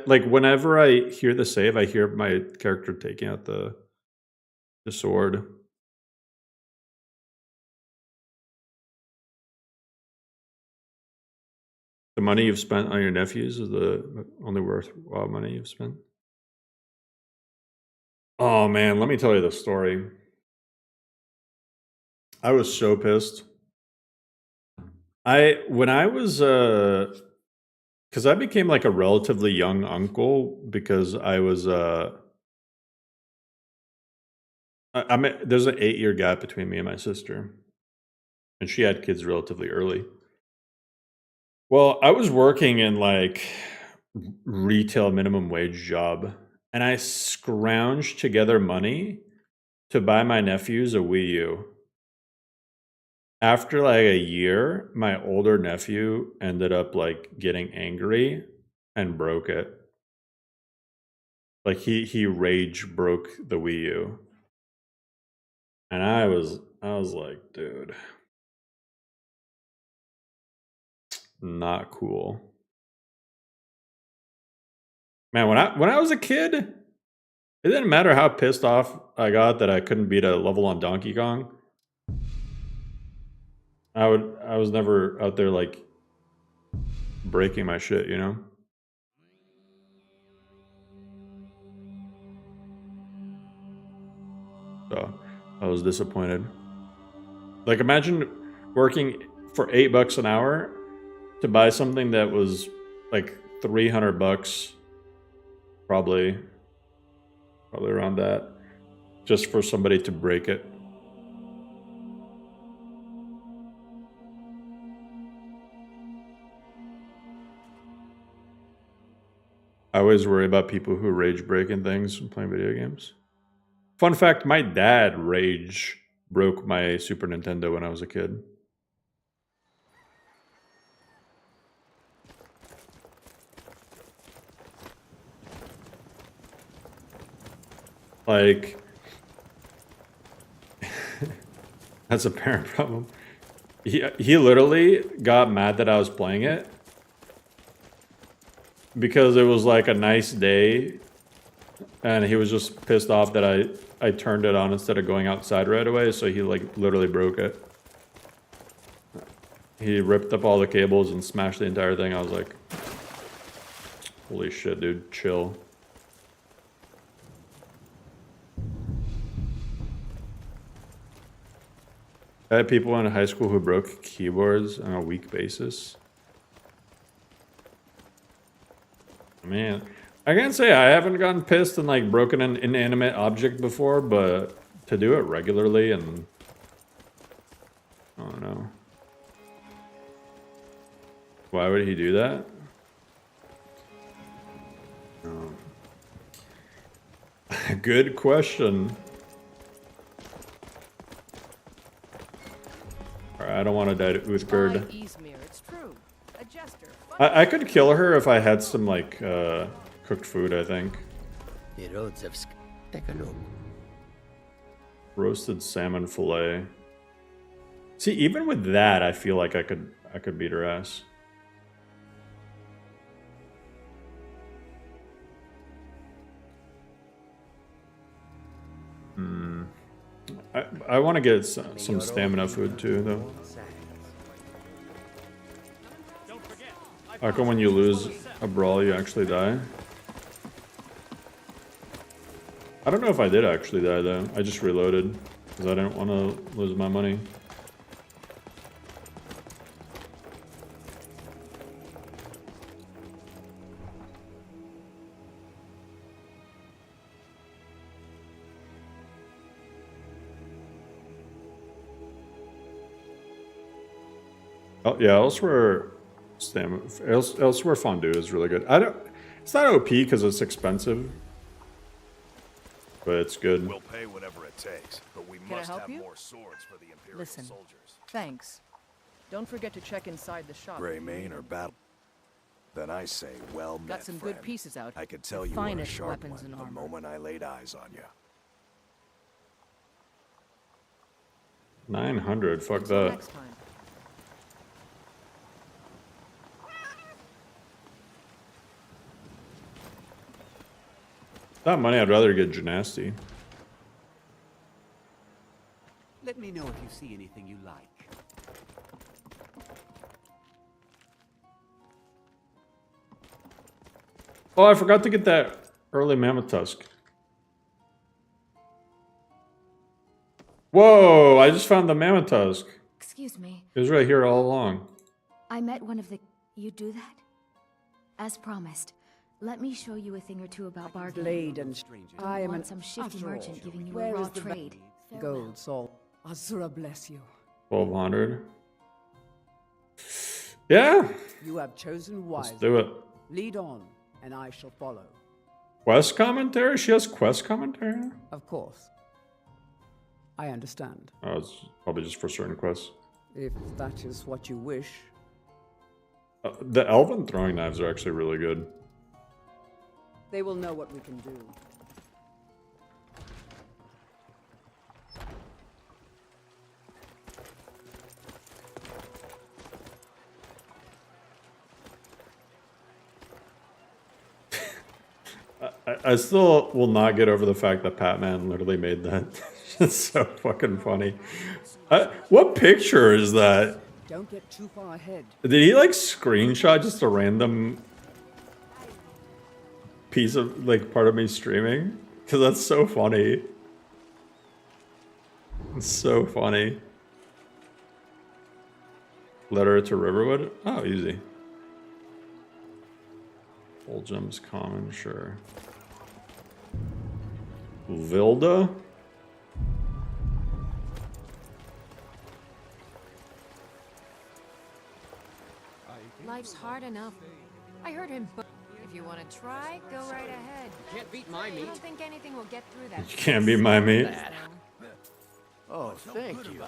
like whenever I hear the save, I hear my character taking out the sword. The money you've spent on your nephews is the only worthwhile money you've spent. Oh man, let me tell you the story. I was so pissed. When I was because I became like a relatively young uncle because I was I mean, there's an 8-year gap between me and my sister, and she had kids relatively early. Well, I was working in like retail minimum wage job, and I scrounged together money to buy my nephews a Wii U. After like a year, my older nephew ended up like getting angry and broke it. Like he rage broke the Wii U. And I was like, dude, not cool. Man, when I was a kid, it didn't matter how pissed off I got that I couldn't beat a level on Donkey Kong. I was never out there like breaking my shit, you know? So I was disappointed. Like imagine working for $8 an hour to buy something that was like $300, probably around that, just for somebody to break it. I always worry about people who rage breaking things when playing video games. Fun fact, my dad rage broke my Super Nintendo when I was a kid. Like, that's a parent problem. He literally got mad that I was playing it because it was like a nice day, and he was just pissed off that I turned it on instead of going outside right away, so he like literally broke it. He ripped up all the cables and smashed the entire thing. I was like, holy shit, dude, chill. I had people in high school who broke keyboards on a week basis. Man, I can't say I haven't gotten pissed and like broken an inanimate object before, but to do it regularly and I don't know. Why would he do that? Good question. Alright, I don't want to die to Uthgerd. It's true. A jester. I could kill her if I had some like cooked food, I think. The roads of take a look. Roasted salmon fillet. See, even with that, I feel like I could beat her ass. I want to get some stamina food too, though. How come when you lose a brawl, you actually die? I don't know if I did actually die, though. I just reloaded, because I didn't want to lose my money. Oh, yeah, elsewhere fondue is really good. It's not OP because it's expensive, but it's good. We'll pay whatever it takes, but we must have more swords for the Imperial soldiers. Thanks. Don't forget to check inside the shop. Gray Mane or battle? Then I say, well met, Got some friend. good pieces out. I could tell The you were a finest sharp weapons one and the armor. moment I laid eyes on you. 900, fuck Until that. next time. That money, I'd rather get Gymnasty. Let me know if you see anything you like. Oh, I forgot to get that early mammoth tusk. Whoa, I just found the mammoth tusk. Excuse me. It was right here all along. I met one of the... You do that? As promised, Let me show you a thing or two about bargaining. Blade and Strangers. I am Want an some shifty after all, merchant giving you a where raw is the trade. gold, salt. Azura bless you. 1200. Yeah, You have chosen let's wisely. do it. Lead on, and I shall follow. Quest commentary? She has quest commentary? Of course. I understand. Oh, it's probably just for certain quests. If that is what you wish. The elven throwing knives are actually really good. They will know what we can do. I still will not get over the fact that Patman literally made that. It's so fucking funny. What picture is that? Don't get too far ahead. Did he like screenshot just a random piece of like part of me streaming? Because that's so funny. It's so funny. Letter to Riverwood? Oh, easy. Full gems common, sure. Vilda? Life's hard enough. I heard him. If you want to try, go right ahead. Can't beat my I meat. don't think anything will get through that. You can't be my mate. Oh, thank you.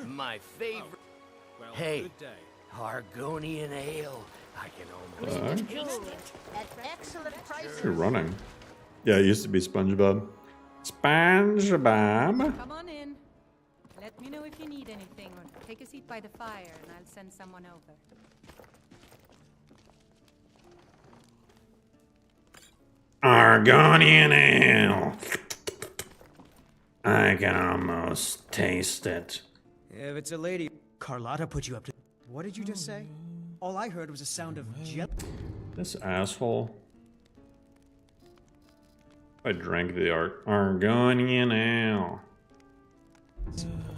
My favorite. Hey, Argonian ale. I can almost taste it. At excellent prices. You're running. Yeah, it used to be SpongeBob. SpongeBob? Come on in. Let me know if you need anything, or take a seat by the fire, and I'll send someone over. Argonian ale. I can almost taste it. If it's a lady, Carlotta put you up to. What did you just say? All I heard was a sound of This asshole. I drank the Argonian ale.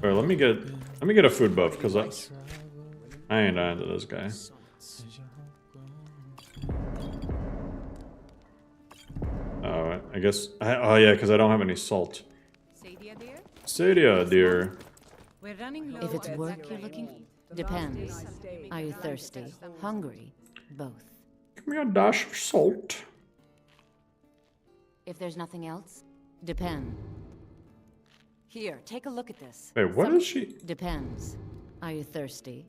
Alright, let me get a food buff because I ain't dying to this guy. Oh, I guess. Oh yeah, because I don't have any salt. Sadia, dear? Sadia, dear. We're running low. If it's on work what you're you looking need. depends. Are you thirsty? Hungry? Both. Give me a dash of salt. If there's nothing else, depend. Here, take a look at this. Wait, what is she? Depends. Are you thirsty?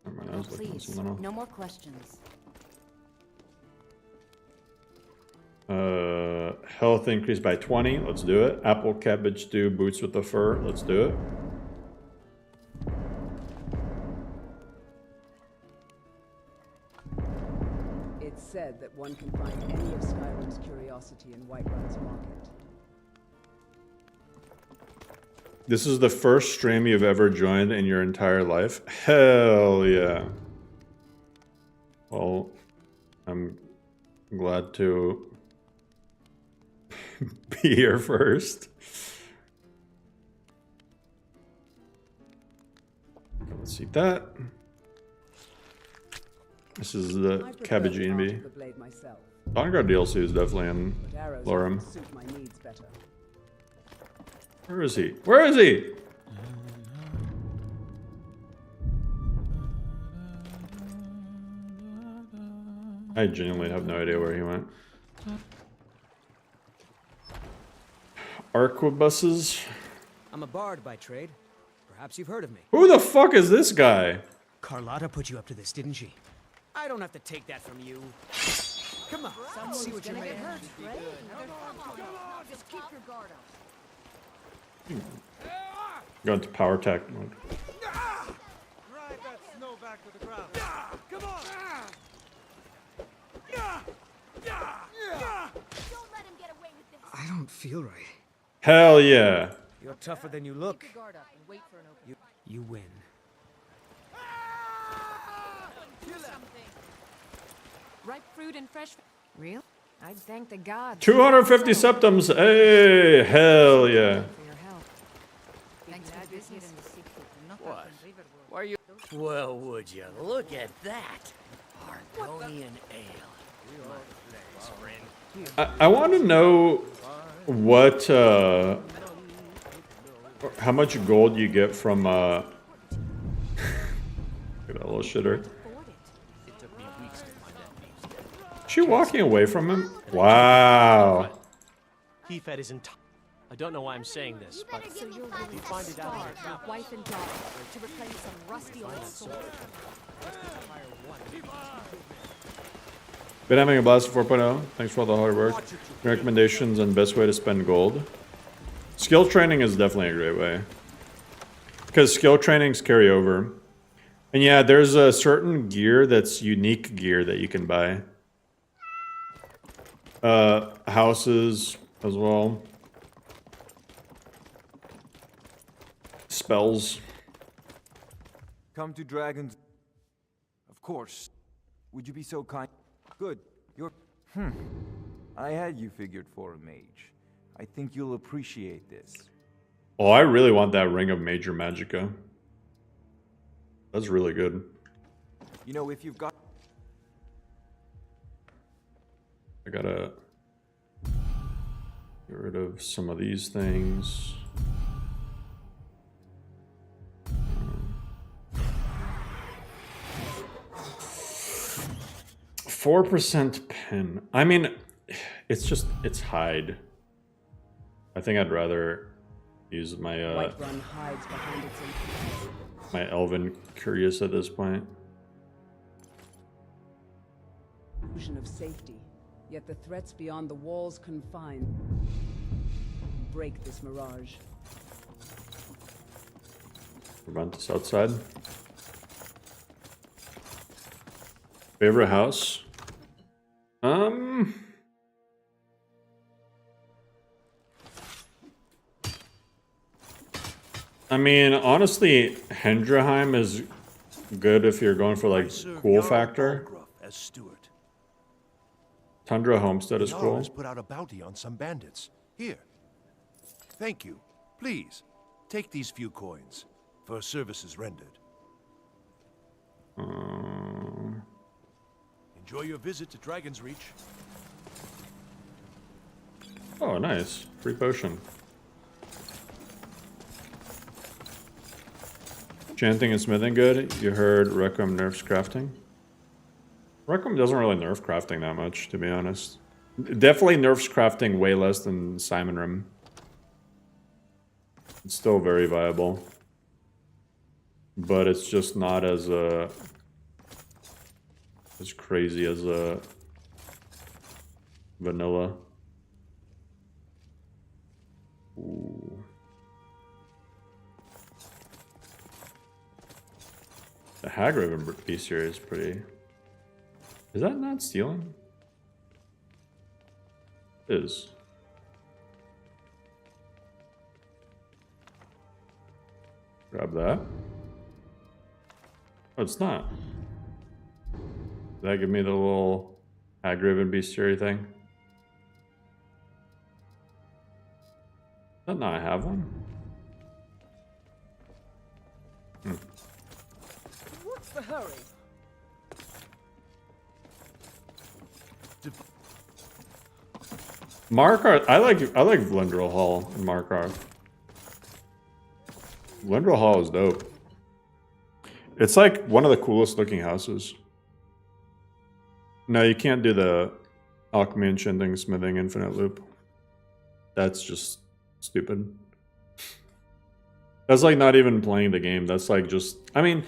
Never mind, I was looking at Please, something else. no more questions. Health increased by 20. Let's do it. Apple cabbage stew, boots with the fur. Let's do it. It's said that one can find any of Skyrim's curiosity in Whiterun's market. This is the first stream you've ever joined in your entire life? Hell yeah. Well, I'm glad to be here first. Let's eat that. This is the I prefer cabbage the art B. of the blade myself, Vanguard DLC is definitely in but arrows LoreRim. often suit my needs better. Where is he? Where is he? I genuinely have no idea where he went. Arquebuses? I'm a bard by trade. Perhaps you've heard of me. Who the fuck is this guy? Carlotta put you up to this, didn't she? I don't have to take that from you. Come on, see what you're made of. Just keep your guard up. Going to power tech mode. Drive that snow back to the ground. Come on! Don't let him get away with this. I don't feel right. Hell yeah. You're tougher than you look. Keep your guard up and wait for an opening. You win. Ripe fruit and fresh. Real? I'd thank the gods. 250 septums. Hey, hell yeah. For your help. Thanks for business. What? Why are you? Well, would you look at that? Argonian ale. I want to know what, how much gold you get from, look at that little shitter. Is she walking away from him? Wow. He fed his entire... I don't know why I'm saying this, but So you're willing to find it out starve here. your wife and daughter to replace some rusty old sword? Been having a blast at 4.0. Thanks for all the hard work. Recommendations and best way to spend gold. Skill training is definitely a great way. Because skill trainings carry over. And yeah, there's a certain gear that's unique gear that you can buy. Houses as well. Spells. Come to dragons. Of course. Would you be so kind? Good. You're... I had you figured for a mage. I think you'll appreciate this. Oh, I really want that Ring of Major Magicka. That's really good. You know, if you've got... I gotta get rid of some of these things. 4% pen. I mean, it's hide. I think I'd rather use my Whiterun hides behind its influence. my Elven Curious at this point. Illusion of safety, yet the threats beyond the walls confine. Break this mirage. Prevent us outside. Favorite house? I mean, honestly, Hendraheim is good if you're going for like cool factor. As steward. Tundra Homestead is cool. Has put out a bounty on some bandits. Here. Thank you. Please, take these few coins for services rendered. Enjoy your visit to Dragon's Reach. Oh, nice. Free potion. Chanting and smithing good. You heard Requiem nerfs crafting. Requiem doesn't really nerf crafting that much, to be honest. Definitely nerfs crafting way less than Simonrim. It's still very viable. But it's just not as crazy as vanilla. Ooh. The Hagraven bestiary is pretty... Is that not stealing? It is. Grab that. Oh, it's not. Did that give me the little Hagraven bestiary thing? Did that not have one? What's the hurry? Markarth, I like Glendril Hall in Markarth. Glendril Hall is dope. It's like one of the coolest looking houses. No, you can't do the alchemy, enchanting, smithing, infinite loop. That's just stupid. That's like not even playing the game. That's like just... I mean,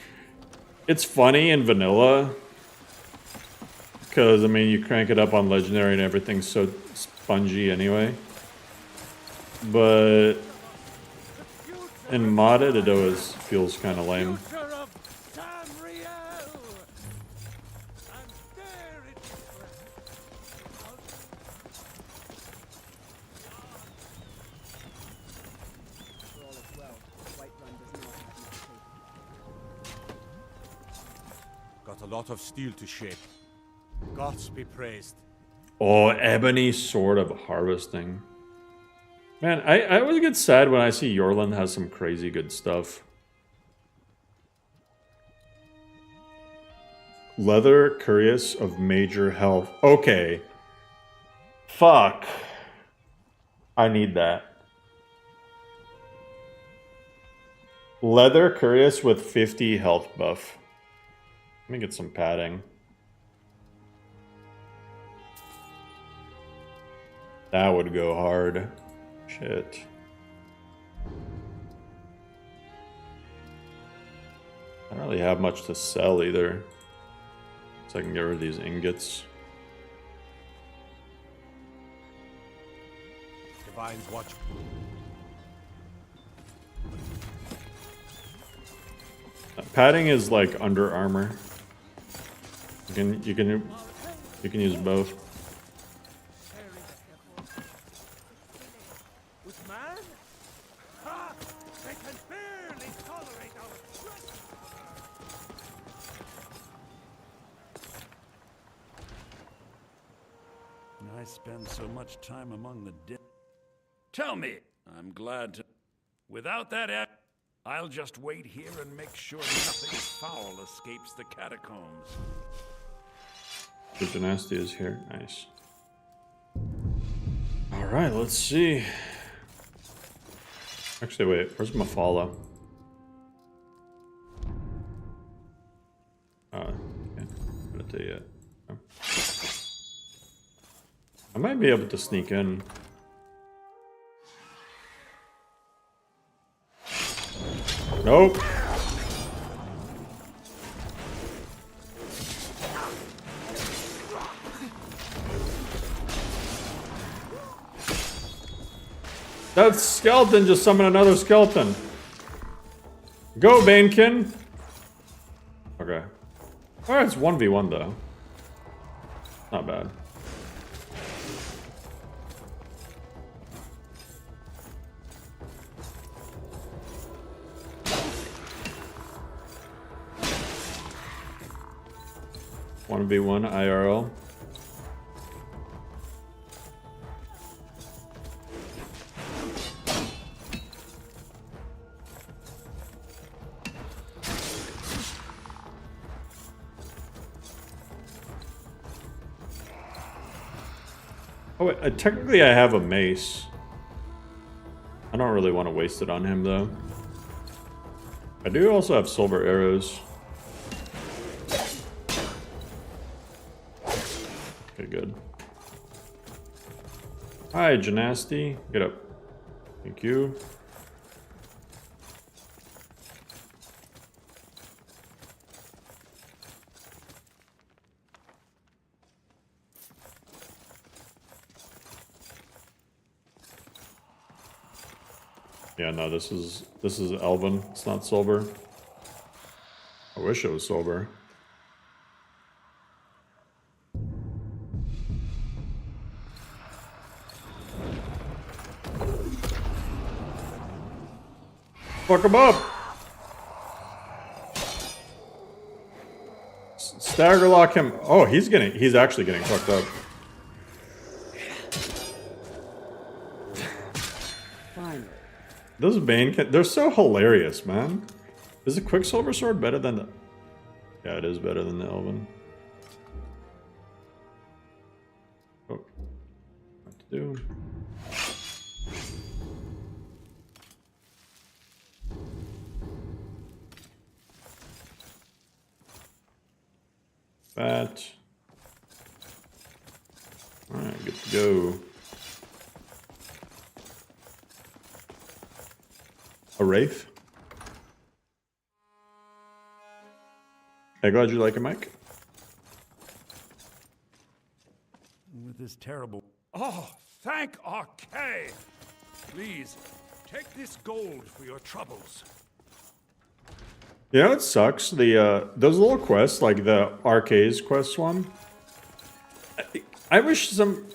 it's funny in vanilla. Because, I mean, you crank it up on legendary and everything's so spongy anyway. But in modded, it always feels kind of lame. Got a lot of steel to shape. Gods be praised. Oh, Ebony Sword of Harvesting. Man, I always get sad when I see Yorland has some crazy good stuff. Leather Curious of Major Health. Okay. Fuck. I need that. Leather Curious with 50 health buff. Let me get some padding. That would go hard. Shit. I don't really have much to sell either. So I can get rid of these ingots. Divine's watch. Padding is like under armor. You can use both. I spend so much time among the dead. Tell me, I'm glad to. Without that, I'll just wait here and make sure nothing foul escapes the catacombs. The Dynasty is here. Nice. Alright, let's see. Actually, wait. Where's Mafala? Okay. Not there yet. Oh. I might be able to sneak in. Nope. That skeleton just summoned another skeleton. Go, Banekin. Okay. Alright, it's 1v1 though. Not bad. One v one IRL. Oh, wait, technically I have a mace. I don't really want to waste it on him though. I do also have silver arrows. Okay, good. Hi, Dynasty. Get up. Thank you. Yeah, no, this is Elven. It's not silver. I wish it was silver. Fuck him up! Stagger lock him. Oh, he's actually getting fucked up. Those Bane, they're so hilarious, man. Is the Quicksilver Sword better than the... Yeah, it is better than the Elven. Oh. What to do? That. Alright, good to go. A Wraith? I'm glad you like it, Mike. With this terrible... Oh, thank Archay! Please, take this gold for your troubles. You know, it sucks. The those little quests, like the Arcay's quest one. I wish some...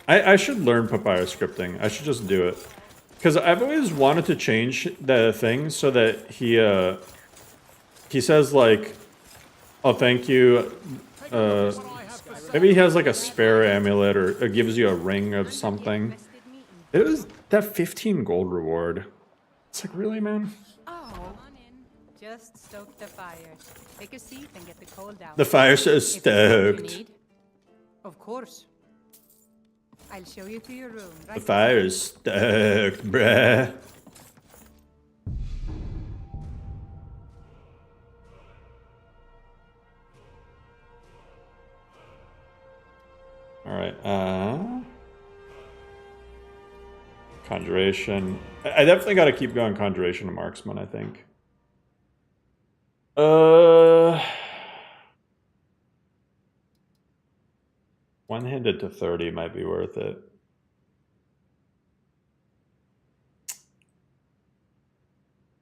I should learn papyrus scripting. I should just do it. Because I've always wanted to change the thing so that he says like, oh, thank you. Maybe he has like a spare amulet or it gives you a ring of something. It was that 15 gold reward. It's like, really, man? Oh. Just stoke the fire. Take a seat and get the cold out. The fire's so stoked. Of course. I'll show you to your room. The fire's stoked, bruh. All right. Conjuration. I definitely got to keep going Conjuration and Marksman, I think. One-handed to 30 might be worth it.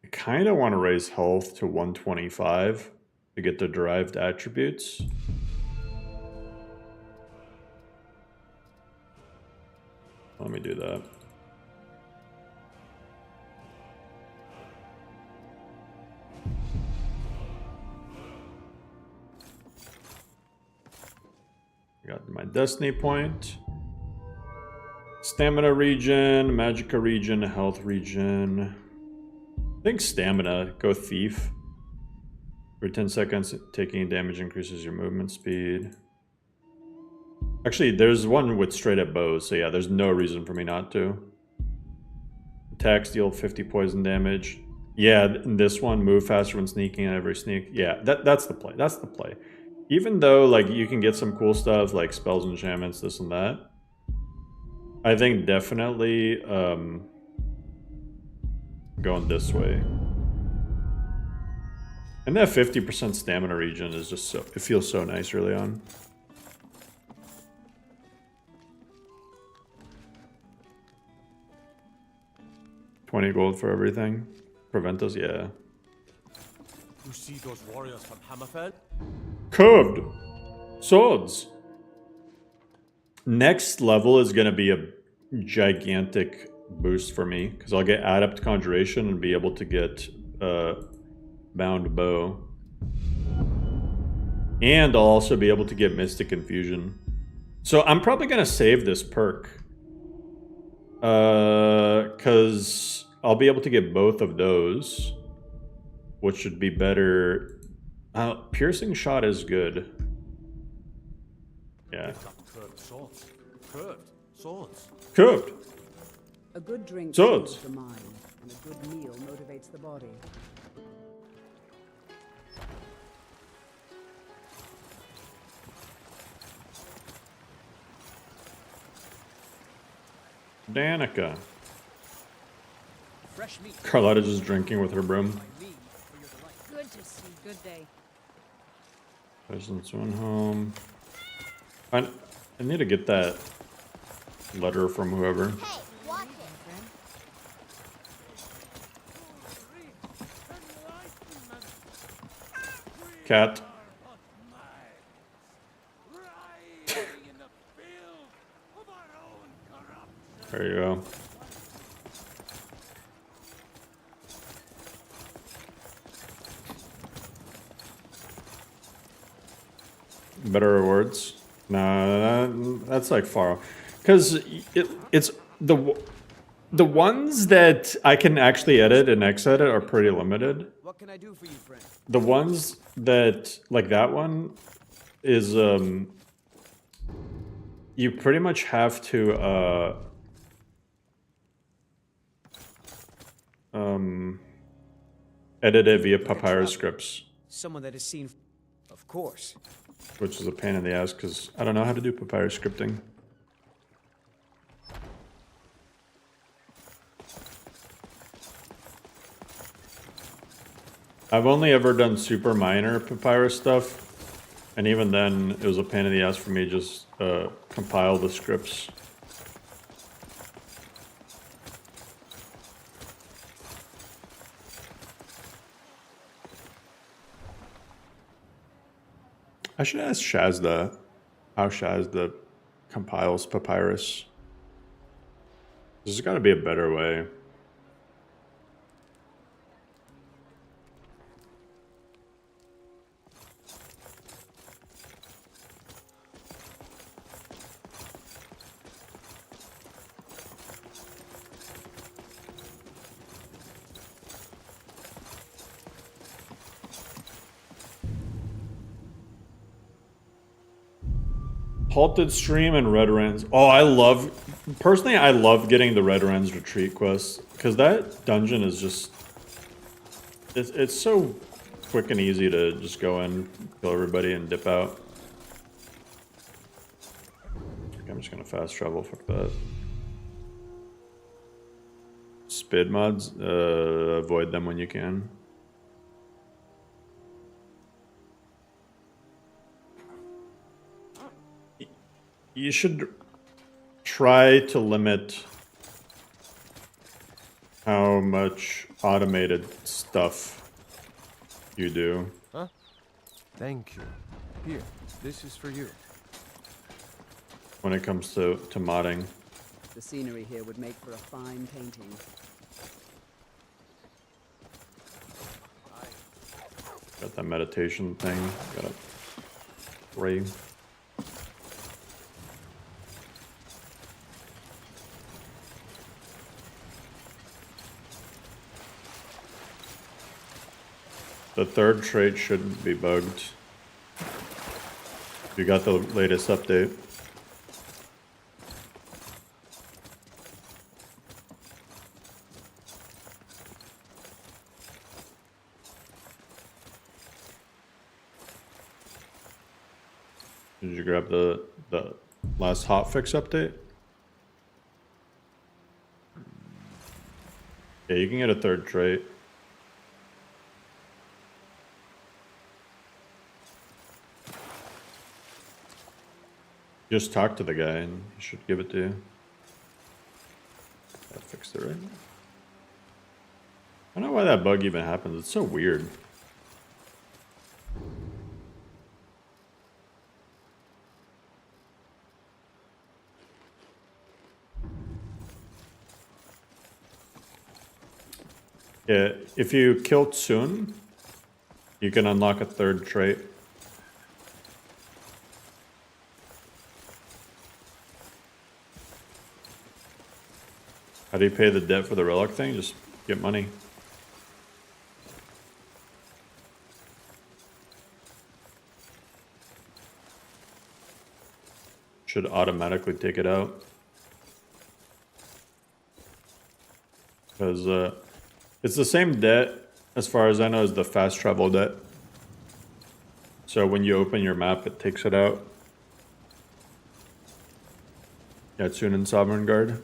I kind of want to raise health to 125 to get the derived attributes. Let me do that. Got my destiny point. Stamina regen, magicka regen, health regen. I think stamina. Go thief. For 10 seconds, taking damage increases your movement speed. Actually, there's one with straight up bows, so yeah, there's no reason for me not to. Attacks deal 50 poison damage. Yeah, this one, move faster when sneaking at every sneak. Yeah, that's the play. That's the play. Even though, like, you can get some cool stuff, like spells, enchantments, this and that. I think definitely going this way. And that 50% stamina regen is just so... It feels so nice early on. $20 gold for everything. Prevent us, yeah. You see those warriors from Hammerfell? Curved swords. Next level is going to be a gigantic boost for me because I'll get Adept Conjuration and be able to get Bound Bow. And I'll also be able to get Mystic Infusion. So I'm probably going to save this perk. Because I'll be able to get both of those. Which should be better. Piercing shot is good. Yeah. Curved swords. Curved swords. Curved. A good drink Swords. fuels the mind, and a good meal motivates the body. Danica. Fresh meat. Carlotta just drinking with her broom. Good to see. Good day. Peasants went home. I need to get that letter from whoever. Hey, watch it. Cat. There you go. Better rewards? Nah, that's like far off. Because it's the ones that I can actually edit and X-edit are pretty limited. What can I do for you, friend? The ones that, like that one, is, you pretty much have to, edit it via papyrus scripts. Someone that has seen... Of course. Which is a pain in the ass, because I don't know how to do papyrus scripting. I've only ever done super minor papyrus stuff, and even then, it was a pain in the ass for me to just compile the scripts. I should ask Shazda how Shazda compiles papyrus. There's got to be a better way. Halted stream and Red Wren's. Oh, I love... Personally, I love getting the Red Wren's retreat quest. Because that dungeon is just... It's so quick and easy to just go in, kill everybody, and dip out. I'm just gonna fast travel, fuck that. Spid mods, avoid them when you can. You should try to limit how much automated stuff you do. Huh? Thank you. Here, this is for you. When it comes to modding. The scenery here would make for a fine painting. Got that meditation thing. Gotta pray. The third trait shouldn't be bugged. You got the latest update. Did you grab the last hotfix update? Yeah, you can get a third trait. Just talk to the guy and he should give it to you. That fixed it, right? I don't know why that bug even happens. It's so weird. Yeah, if you kill Tsun, you can unlock a third trait. How do you pay the debt for the relic thing? Just get money. Should automatically take it out. Because it's the same debt, as far as I know, as the fast travel debt. So when you open your map, it takes it out. Yeah, Tsun and Sovereign Guard.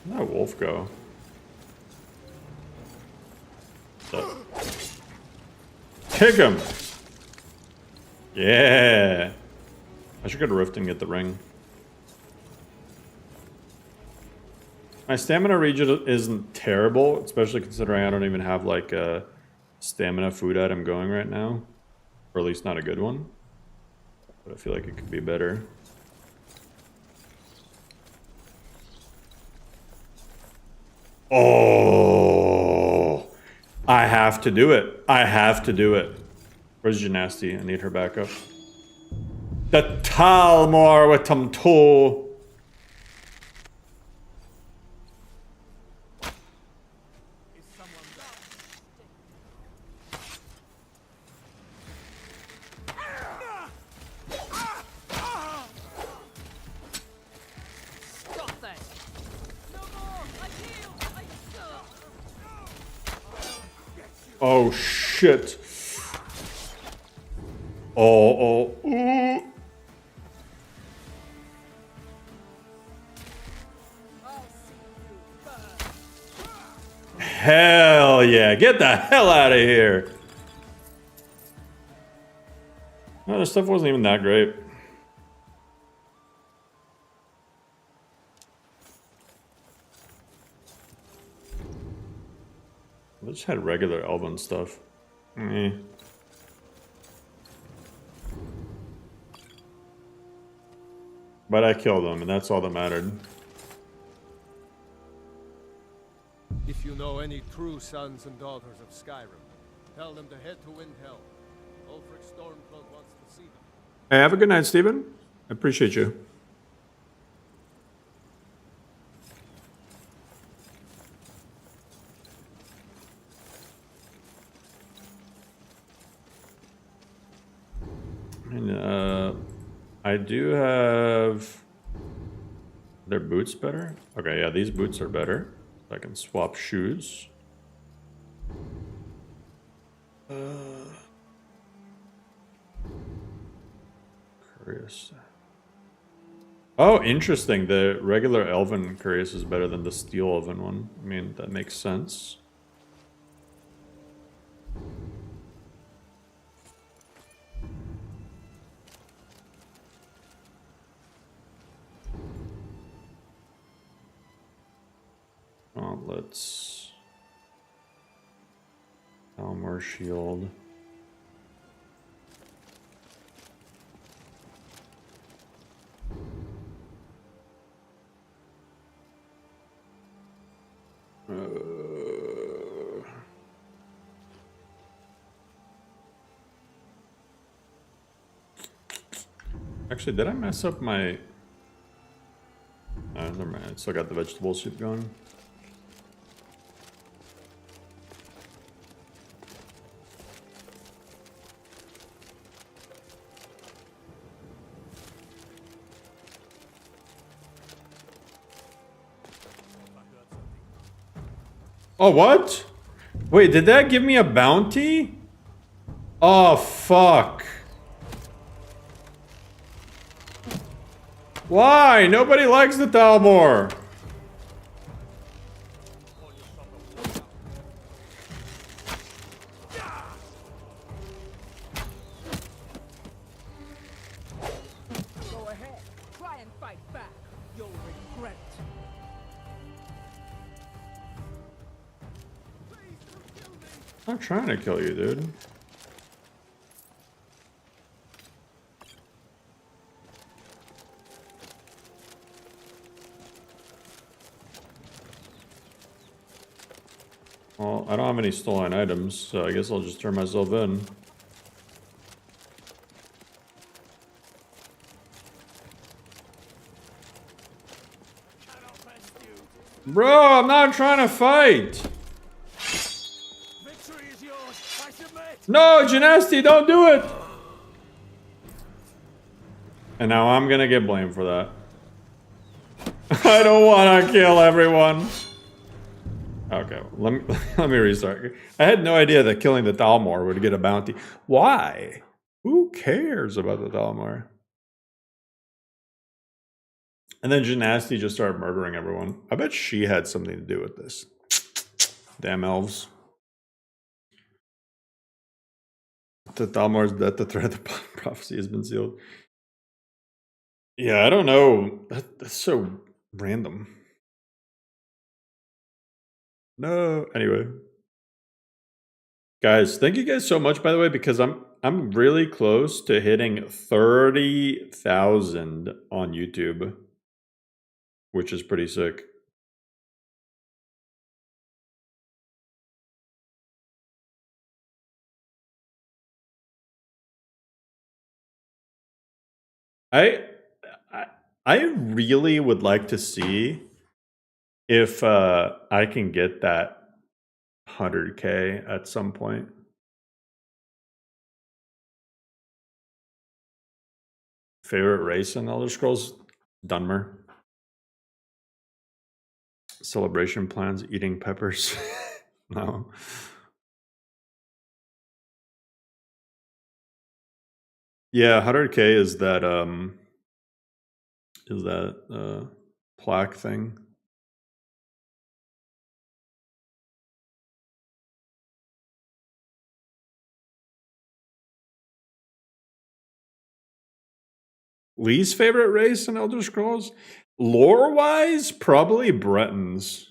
Where'd that wolf go? Kick him! Yeah! I should go to Rift and get the ring. My stamina regen isn't terrible, especially considering I don't even have like a stamina food item going right now. Or at least not a good one. But I feel like it could be better. Oh, I have to do it. I have to do it. Where's Gymnasty? I need her backup. The Talmor with some tool. Oh shit. Ooh. Hell yeah, get the hell out of here. No, this stuff wasn't even that great. I just had regular Elven stuff. But I killed them, and that's all that mattered. If If you know any true sons and daughters of Skyrim, tell them to head to Windhelm. Ulfric Stormcloak wants to see them. Hey, have a good night, Steven. I appreciate you. And, I do have... Their boots better? Okay, yeah, these boots are better. I can swap shoes. Curious. Oh, interesting. The regular elven curious is better than the steel elven one. I mean, that makes sense. Gauntlets. Elmer shield. Actually, did I mess up my... never mind. I still got the vegetable soup going. Oh, what? Wait, did that give me a bounty? Oh, fuck. Why? Nobody likes the Dalmor. Go ahead. Try and fight back. You'll regret it. I'm not trying to kill you, dude. Well, I don't have any stolen items, so I guess I'll just turn myself in. Bro, I'm not trying to fight! Victory is yours. I submit. No, Genesti, don't do it! And now I'm gonna get blamed for that. I don't wanna kill everyone. Okay, let me restart. I had no idea that killing the Dalmor would get a bounty. Why? Who cares about the Dalmor? And then Genasti just started murdering everyone. I bet she had something to do with this. Damn elves. The Dalmor's death, the threat of the prophecy has been sealed. Yeah, I don't know. That's so random. No. Anyway. Guys, thank you guys so much, by the way, because I'm really close to hitting 30,000 on YouTube, which is pretty sick. I really would like to see if I can get that 100K at some point. Favorite race in Elder Scrolls? Dunmer. Celebration plans, eating peppers. No. Yeah, 100K is that plaque thing. Least favorite race in Elder Scrolls? Lore-wise, probably Bretons.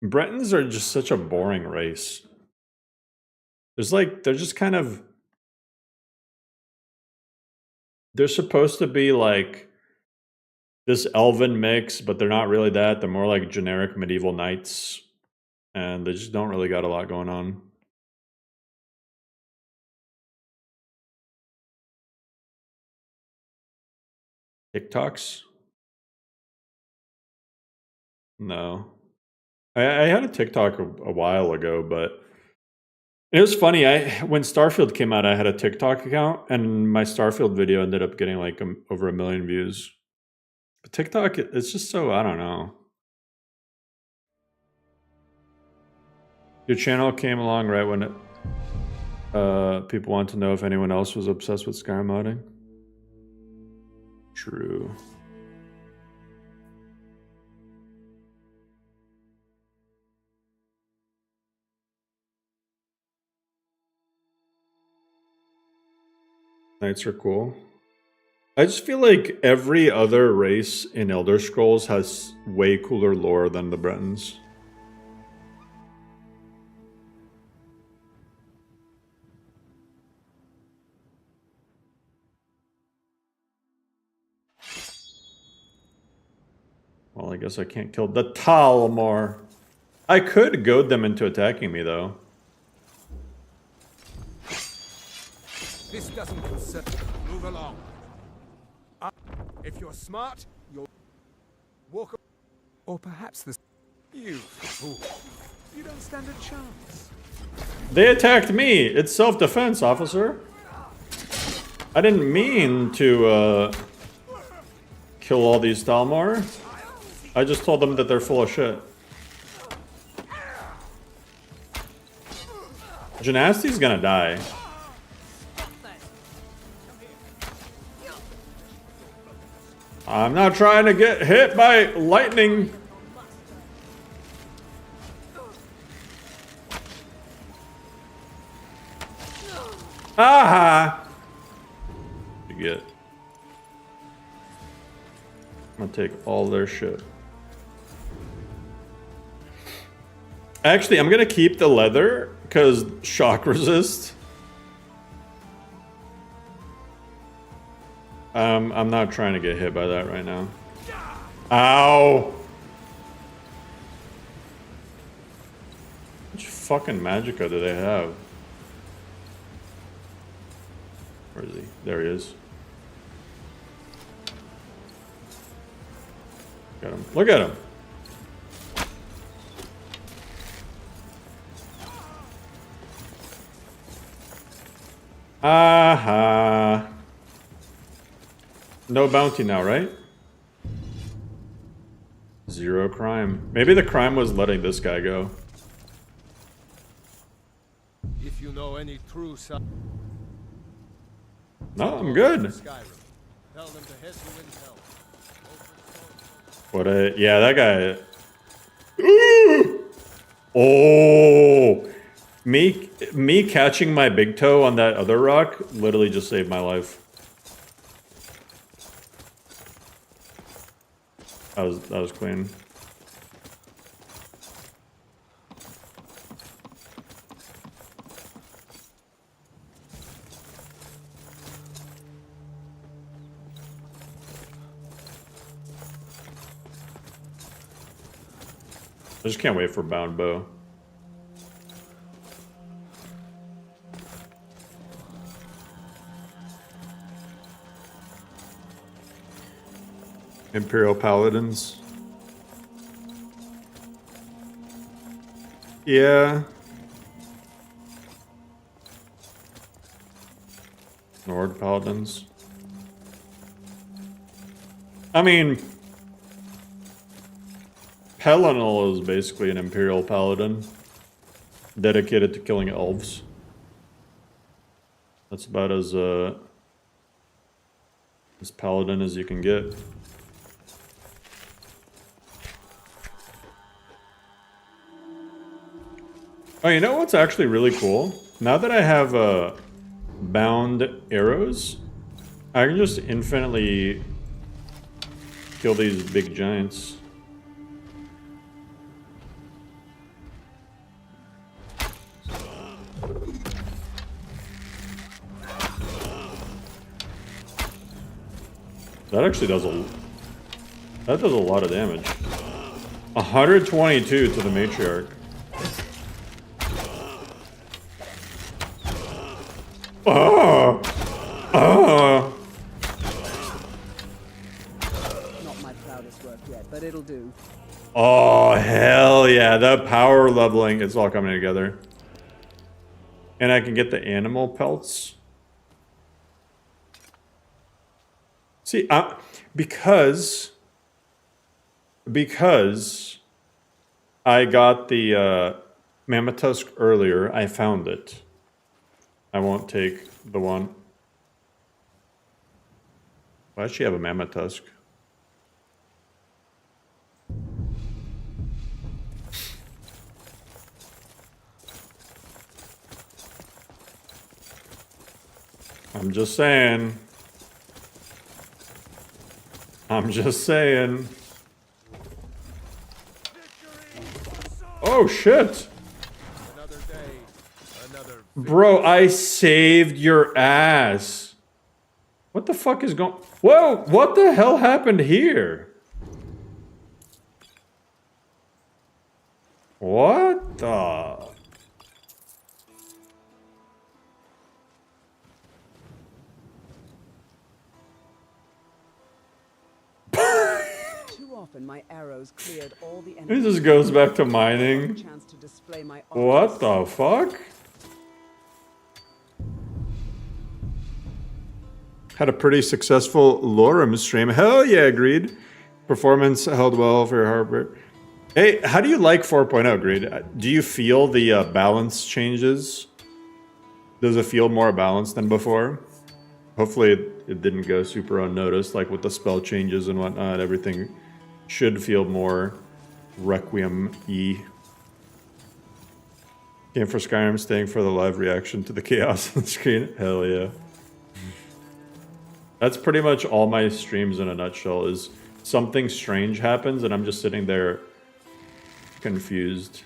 Bretons are just such a boring race. They're just kind of... They're supposed to be like this elven mix, but they're not really that. They're more like generic medieval knights. And they just don't really got a lot going on. TikToks? No. I had a TikTok a while ago, but it was funny. When Starfield came out, I had a TikTok account, and my Starfield video ended up getting like over 1 million views. But TikTok, it's just so, I don't know. Your channel came along right when people wanted to know if anyone else was obsessed with Skyrim modding. True. Knights are cool. I just feel like every other race in Elder Scrolls has way cooler lore than the Bretons. Well, I guess I can't kill the Talmor. I could goad them into attacking me, though. This doesn't concern. Move along. If you're smart, you'll walk. Or perhaps this. You fool. You don't stand a chance. They attacked me. It's self-defense, officer. I didn't mean to kill all these Talmor. I just told them that they're full of shit. Genasti's gonna die. I'm not trying to get hit by lightning. Aha! You get. I'm gonna take all their shit. Actually, I'm gonna keep the leather because shock resist. I'm not trying to get hit by that right now. Ow! Which fucking magicka do they have? Where is he? There he is. Got him. Look at him. Aha. No bounty now, right? 0 crime. Maybe the crime was letting this guy go. If you know any true sign. No, I'm good. Skyrim. Tell them to head to Intel. What a... Yeah, that guy... Oh! Me catching my big toe on that other rock literally just saved my life. That was clean. I just can't wait for Bound Bow. Imperial Paladins. Yeah. Nord Paladins. I mean, Pelinal is basically an Imperial Paladin dedicated to killing elves. That's about as paladin as you can get. Oh, you know what's actually really cool? Now that I have bound arrows, I can just infinitely kill these big giants. That actually does a lot of damage. 122 to the matriarch. Oh! Oh! Not my proudest work yet, but it'll do. Oh, hell yeah. The power leveling, it's all coming together. And I can get the animal pelts. See, because I got the mammoth tusk earlier, I found it. I won't take the one. Why does she have a mammoth tusk? I'm just saying. I'm just saying. Oh, shit. Another day, another Bro, I saved your ass. What the fuck is going... Whoa, what the hell happened here? What the... Too often my arrows cleared all the It enemies. just goes back to mining. Chance to display my What the fuck? Had a pretty successful LoreRim stream. Hell yeah, agreed. Performance held well for your hardware. Hey, how do you like 4.0, Greed? Do you feel the balance changes? Does it feel more balanced than before? Hopefully it didn't go super unnoticed, like with the spell changes and whatnot. Everything should feel more Requiem-y. Came for Skyrim, staying for the live reaction to the chaos on the screen. Hell yeah. That's pretty much all my streams in a nutshell, is something strange happens and I'm just sitting there confused.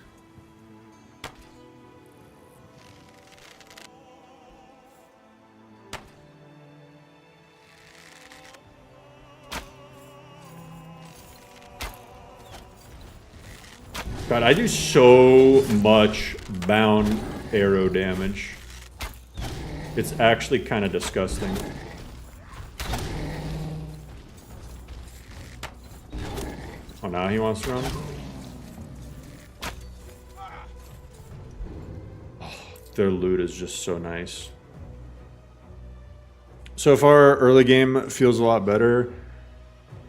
God, I do so much bound arrow damage. It's actually kind of disgusting. Oh, now he wants to run? Oh, their loot is just so nice. So far, early game feels a lot better.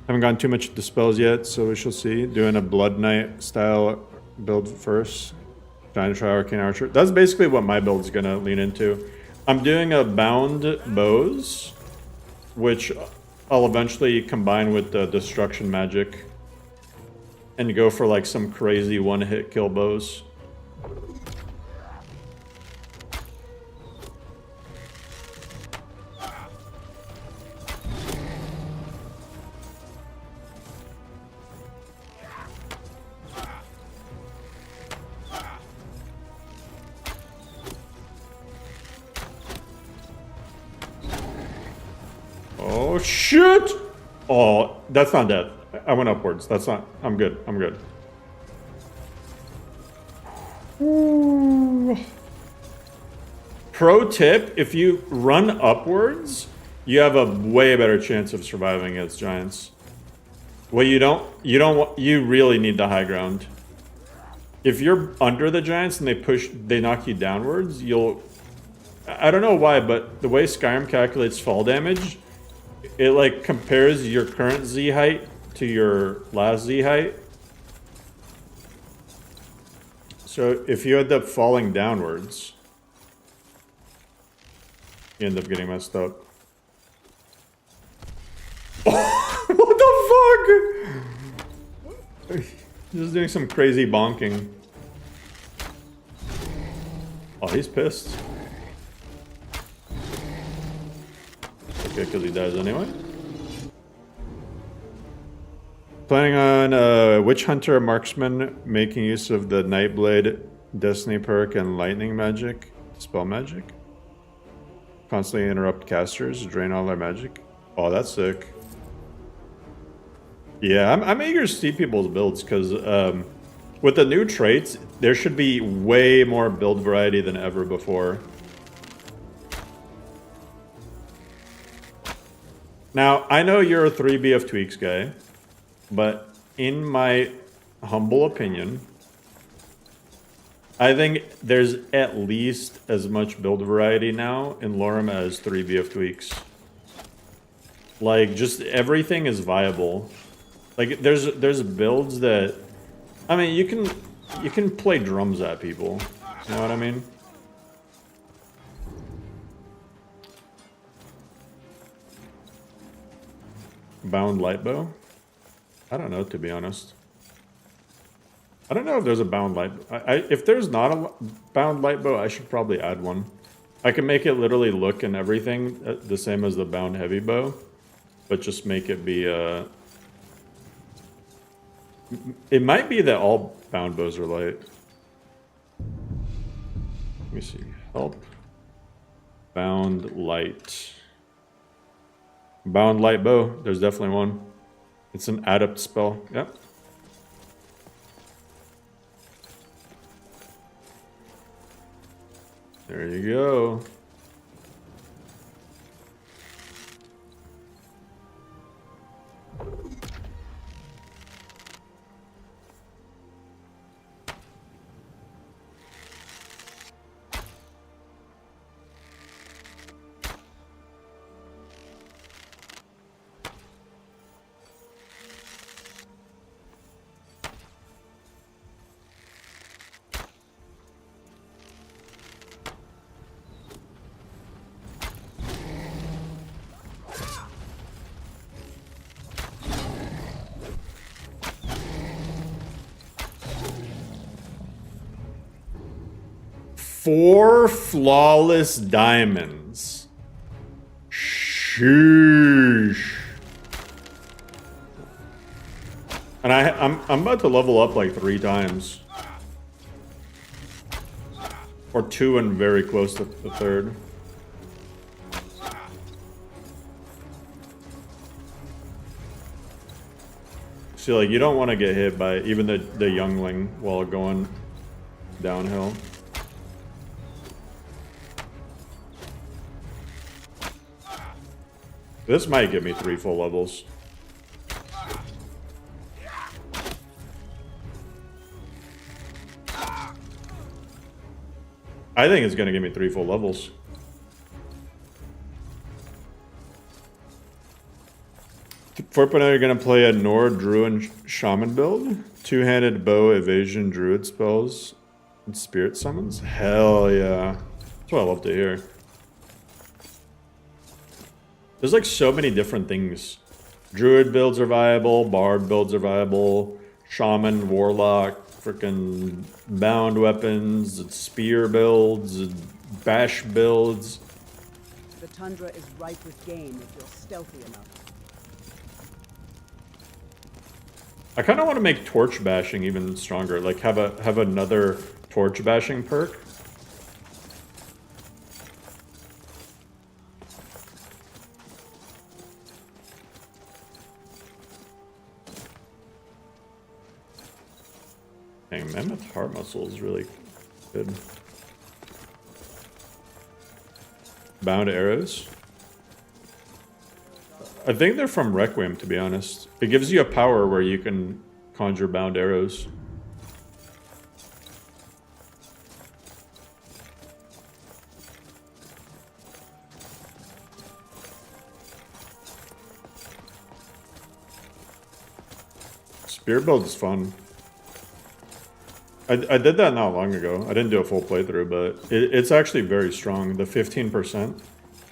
Haven't gone too much into spells yet, so we shall see. Doing a Blood Knight style build first. Trying to try Arcane Archer. That's basically what my build's gonna lean into. I'm doing a Bound Bows, which I'll eventually combine with the Destruction Magic and go for like some crazy one-hit kill bows. Oh shit! Oh, that's not dead. I went upwards. That's not... I'm good. I'm good. Ooh. Pro tip, if you run upwards, you have a way better chance of surviving against giants. Well, you really need the high ground. If you're under the giants and they knock you downwards, you'll... I don't know why, but the way Skyrim calculates fall damage, it like compares your current Z height to your last Z height. So if you end up falling downwards, you end up getting messed up. Oh, what the fuck? Just doing some crazy bonking. Oh, he's pissed. Okay, because he dies anyway. Planning on Witch Hunter Marksman making use of the Nightblade Destiny perk and Lightning Magic, Spell Magic. Constantly interrupt casters, drain all their magic. Oh, that's sick. Yeah, I'm eager to see people's builds because with the new traits, there should be way more build variety than ever before. Now, I know you're a 3BF Tweaks guy, but in my humble opinion, I think there's at least as much build variety now in LoreRim as 3BF Tweaks. Like, just everything is viable. Like, there's builds that, I mean, you can play drums at people. You know what I mean? Bound lightbow? I don't know, to be honest. I don't know if there's a bound light. If there's not a bound lightbow, I should probably add one. I can make it literally look and everything the same as the bound heavy bow, but just make it be it might be that all bound bows are light. Let me see. Help. Bound light. Bound light bow. There's definitely one. It's an adept spell. Yep. There you go. Four flawless diamonds. Sheesh. And I'm about to level up like 3 times. Or 2 and very close to the 3rd. See, like, you don't want to get hit by even the youngling while going downhill. This might give me 3 full levels. I think it's going to give me 3 full levels. Fortnite, you're going to play a Nord, Druid, Shaman build? Two-handed bow, evasion, Druid spells, and spirit summons? Hell yeah. That's what I love to hear. There's like so many different things. Druid builds are viable, Bard builds are viable, Shaman, Warlock, freaking bound weapons, spear builds, bash builds. The tundra is ripe with game if you're stealthy enough. I kind of want to make torch bashing even stronger, like have another torch bashing perk. Dang, Mammoth Heart Muscle is really good. Bound arrows. I think they're from Requiem, to be honest. It gives you a power where you can conjure bound arrows. Spear build is fun. I did that not long ago. I didn't do a full playthrough, but it's actually very strong. The 15%.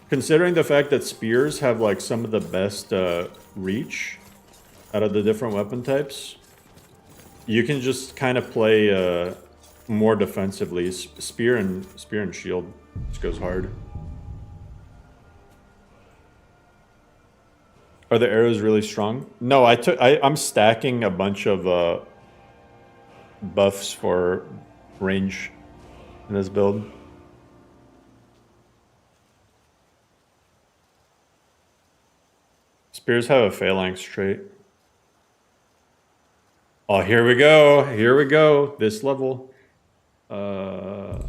Considering the fact that spears have like some of the best reach out of the different weapon types, you can just kind of play more defensively. Spear and shield just goes hard. Are the arrows really strong? No, I'm stacking a bunch of buffs for range in this build. Spears have a phalanx trait. Oh, here we go. Here we go. This level. I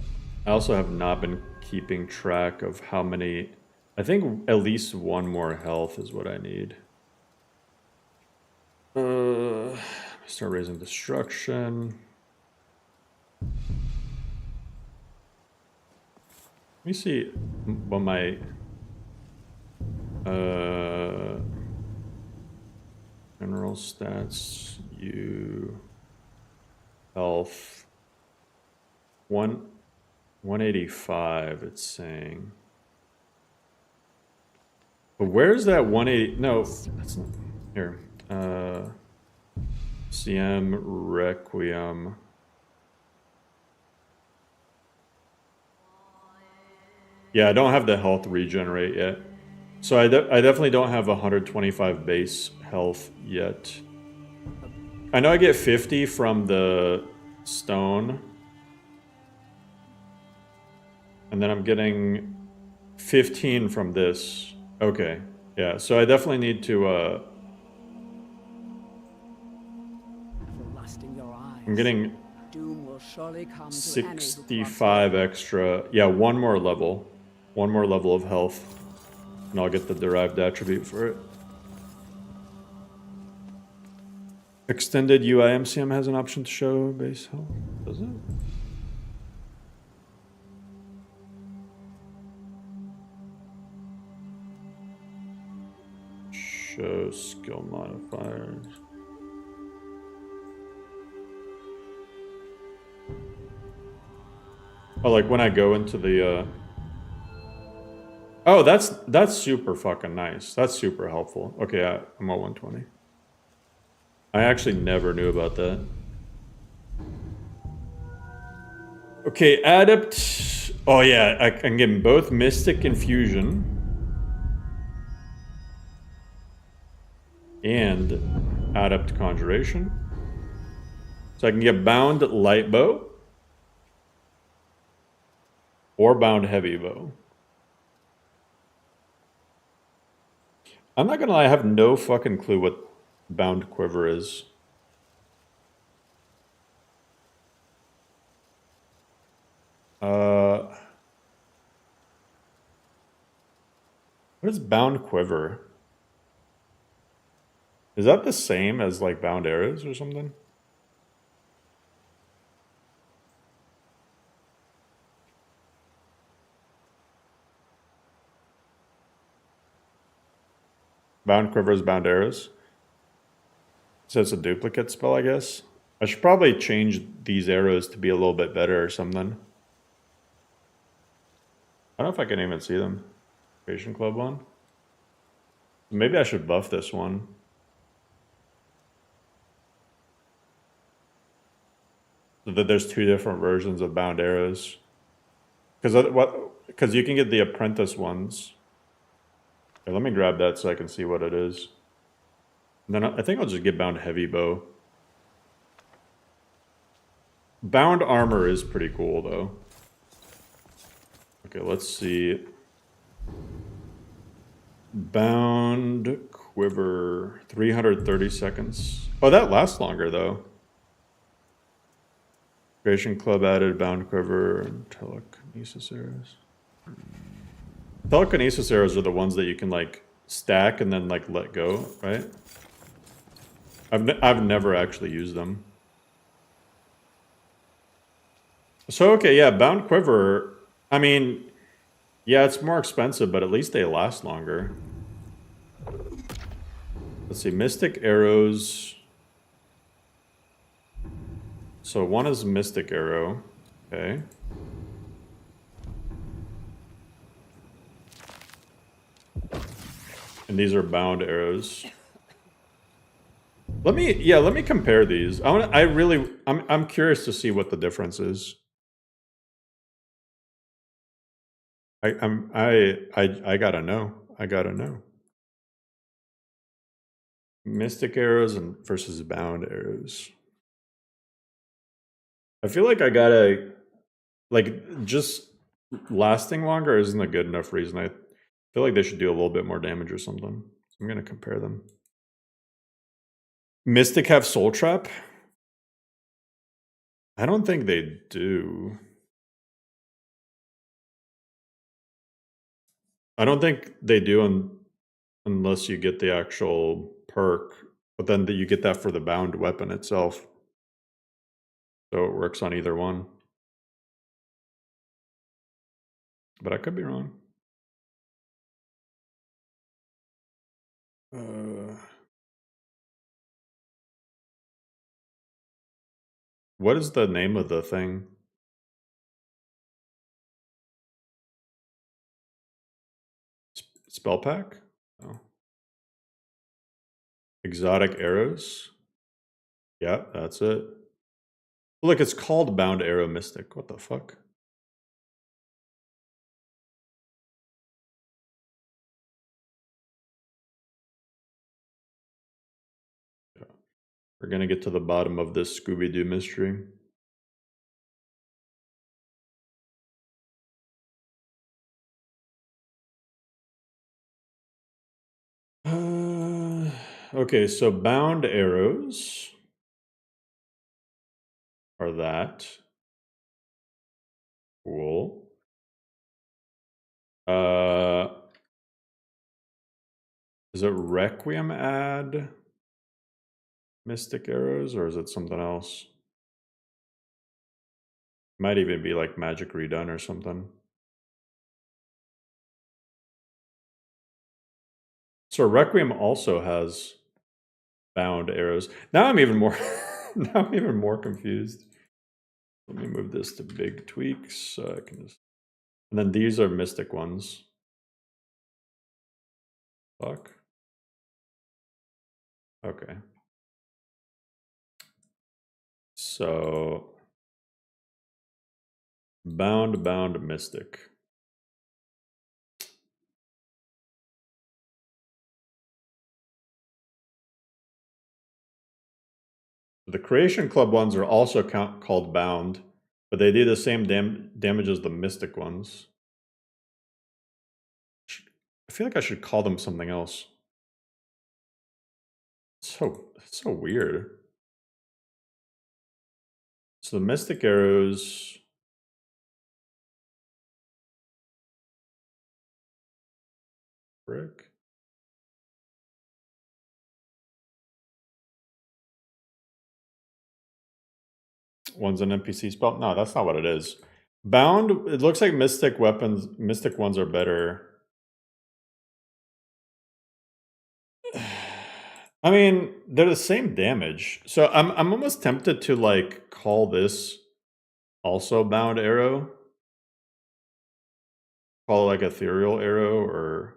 also have not been keeping track of how many I think at least one more health is what I need. Start raising destruction. Let me see what my general stats. You health 185. It's saying. But where's that 180? No, that's not here. CM Requiem. Yeah, I don't have the health regenerate yet. So I definitely don't have 125 base health yet. I know I get 50 from the stone. And then I'm getting 15 from this. Okay. Yeah, so I definitely need to I'm getting Doom will surely come to 65 extra. Yeah, one more level. One more level of health. And I'll get the derived attribute for it. Extended UIMCM has an option to show base health. Does it? Show skill modifiers. Oh, like when I go into the oh, that's super fucking nice. That's super helpful. Okay, I'm at 120. I actually never knew about that. Okay, Adept. Oh yeah, I can get both Mystic Infusion and Adept Conjuration. So I can get Bound Light Bow or Bound Heavy Bow. I'm not gonna lie, I have no fucking clue what Bound Quiver is. What is Bound Quiver? Is that the same as like Bound Arrows or something? Bound Quiver is Bound Arrows. So it's a duplicate spell, I guess. I should probably change these arrows to be a little bit better or something. I don't know if I can even see them. Creation Club one. Maybe I should buff this one. So that there's two different versions of Bound Arrows. Because you can get the Apprentice ones. Here, let me grab that so I can see what it is. And then I think I'll just get Bound Heavy Bow. Bound Armor is pretty cool, though. Okay, let's see. Bound Quiver, 330 seconds. Oh, that lasts longer, though. Creation Club added Bound Quiver and Telekinesis Arrows. Telekinesis Arrows are the ones that you can, like, stack and then, like, let go, right? I've never actually used them. So, okay, yeah, Bound Quiver, I mean, yeah, it's more expensive, but at least they last longer. Let's see, Mystic Arrows. So one is Mystic Arrow, okay. And these are Bound Arrows. Let me compare these. I'm curious to see what the difference is. I gotta know. I gotta know. Mystic Arrows versus Bound Arrows. I feel like I gotta, like, just lasting longer isn't a good enough reason. I feel like they should do a little bit more damage or something. So I'm gonna compare them. Mystic have Soul Trap? I don't think they do. I don't think they do unless you get the actual perk, but then you get that for the bound weapon itself. So it works on either one. But I could be wrong. What is the name of the thing? Spell pack? Oh. Exotic arrows? Yeah, that's it. Look, it's called Bound Arrow Mystic. What the fuck? Yeah. We're gonna get to the bottom of this Scooby-Doo mystery. Okay, so bound arrows are that. Cool. Is it Requiem add mystic arrows, or is it something else? Might even be like magic redone or something. So Requiem also has bound arrows. Now I'm even more now I'm even more confused. Let me move this to big tweaks so I can just, and then these are mystic ones. Fuck. Okay. So bound mystic. The Creation Club ones are also called bound, but they do the same damage as the mystic ones. I feel like I should call them something else. It's so weird. So the mystic arrows. Frick. One's an NPC spell? No, that's not what it is. Bound, it looks like mystic weapons, mystic ones are better. I mean, they're the same damage. So I'm almost tempted to like call this also bound arrow. Call it like ethereal arrow or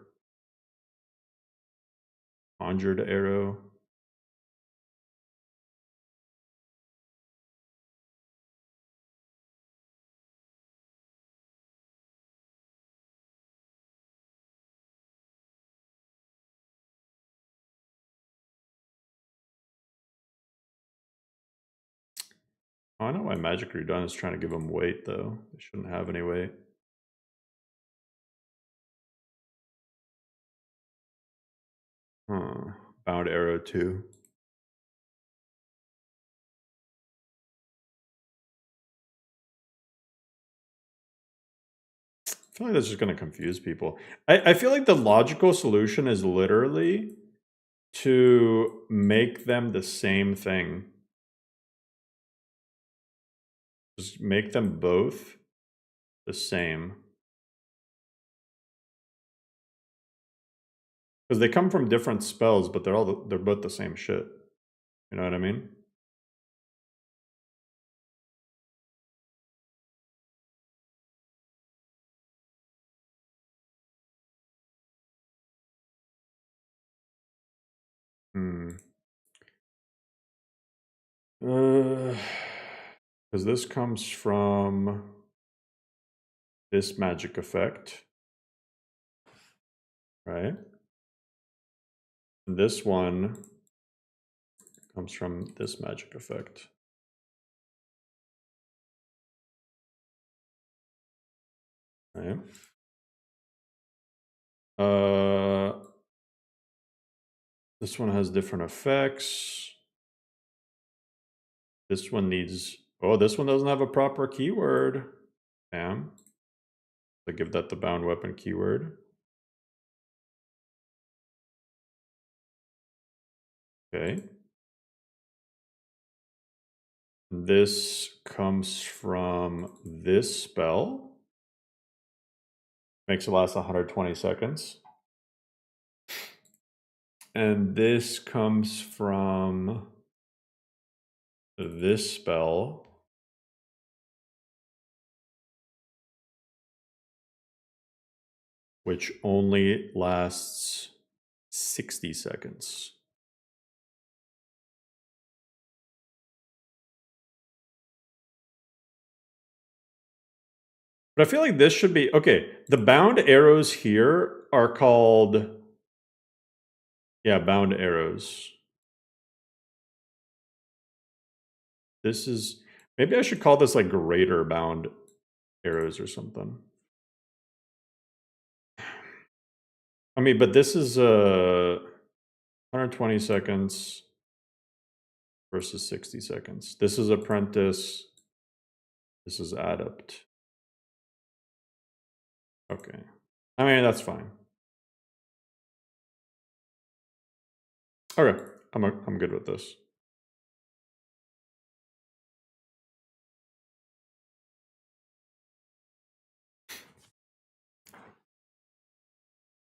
conjured arrow. Oh, I know why Magic Redone is trying to give them weight though. They shouldn't have any weight. Bound arrow 2. I feel like that's just going to confuse people. I feel like the logical solution is literally to make them the same thing. Just make them both the same. Because they come from different spells, but they're both the same shit. You know what I mean? Because this comes from this magic effect, right? And this one comes from this magic effect. Right? This one has different effects. This one needs, oh, this one doesn't have a proper keyword. Damn. I give that the bound weapon keyword. Okay. This comes from this spell. Makes it last 120 seconds. And this comes from this spell. Which only lasts 60 seconds. But I feel like this should be, okay, the bound arrows here are called, yeah, bound arrows. This is, maybe I should call this like greater bound arrows or something. I mean, but this is 120 seconds versus 60 seconds. This is apprentice. This is adept. Okay. I mean, that's fine. Okay, I'm good with this.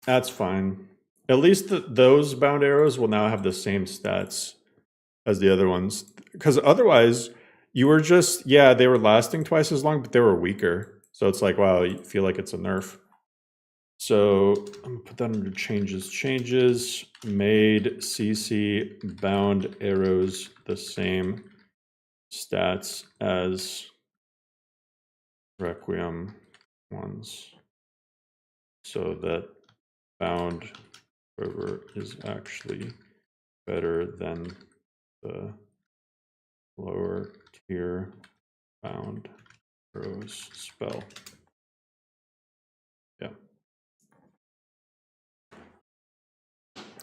That's fine. At least those bound arrows will now have the same stats as the other ones. Because otherwise, you were just, yeah, they were lasting twice as long, but they were weaker. So it's like, wow, you feel like it's a nerf. So I'm gonna put that under changes. Changes, made CC bound arrows the same stats as Requiem ones. So that bound fervor is actually better than the lower tier bound arrows spell. Yeah.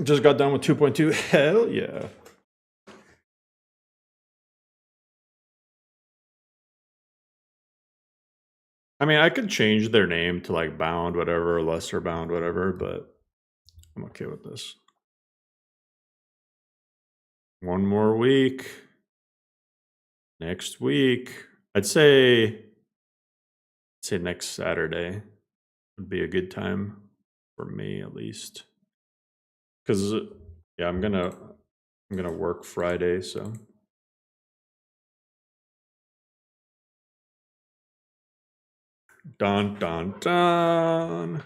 Just got done with 2.2. Hell yeah. I mean, I could change their name to like bound whatever, lesser bound whatever, but I'm okay with this. One more week. Next week. I'd say next Saturday would be a good time for me at least. Cuz yeah, I'm going to work Friday, so dun dun dun.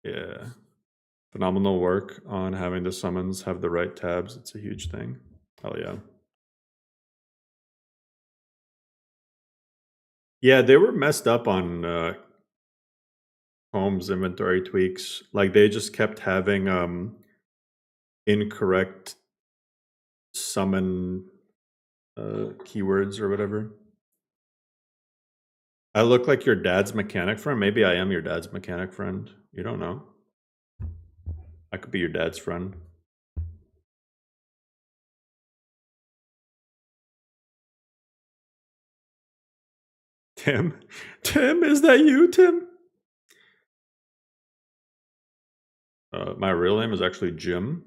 Yeah. Phenomenal work on having the summons have the right tabs. It's a huge thing. Hell yeah. Yeah, they were messed up on Home's inventory tweaks. Like they just kept having incorrect summon keywords or whatever. I look like your dad's mechanic friend. Maybe I am your dad's mechanic friend. You don't know. I could be your dad's friend. Tim? Tim, is that you, Tim? My real name is actually Jim.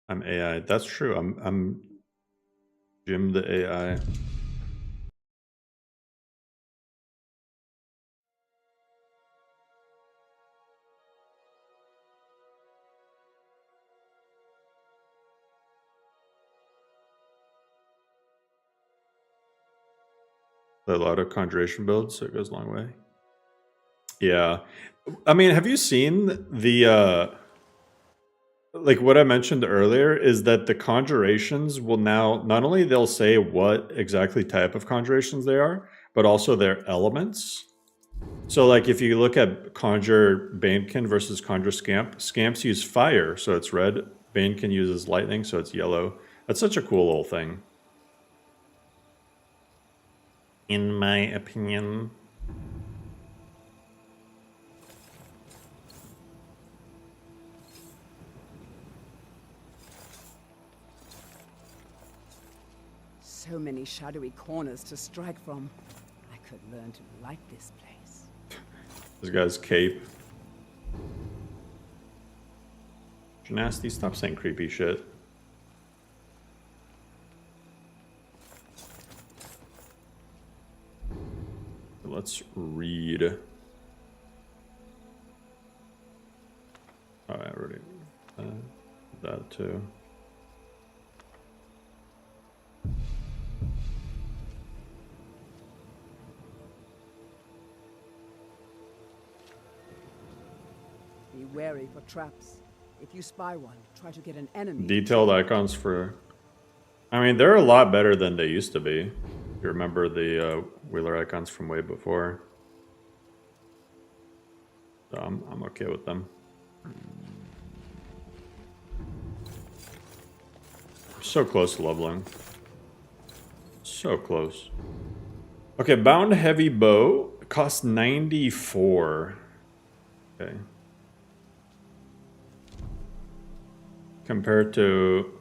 I'm AI. That's true. I'm Jim the AI. A lot of conjuration builds, so it goes a long way. Yeah. I mean, have you seen the like what I mentioned earlier is that the conjurations will now not only they'll say what exactly type of conjurations they are, but also their elements. So like if you look at Conjure Banekin versus Conjure Scamp, Scamps use fire, so it's red. Banekin uses lightning, so it's yellow. That's such a cool little thing. In my opinion. So many shadowy corners to strike from. I could learn to like this place. This guy's cape. Nasty, stop saying creepy shit. Let's read. Oh, I already that too. Be wary for traps. If you spy one, try to get an enemy. Detailed icons for... I mean, they're a lot better than they used to be. If you remember the Wheeler icons from way before. So I'm okay with them. So close to leveling. So close. Okay, bound heavy bow costs 94. Okay. Compared to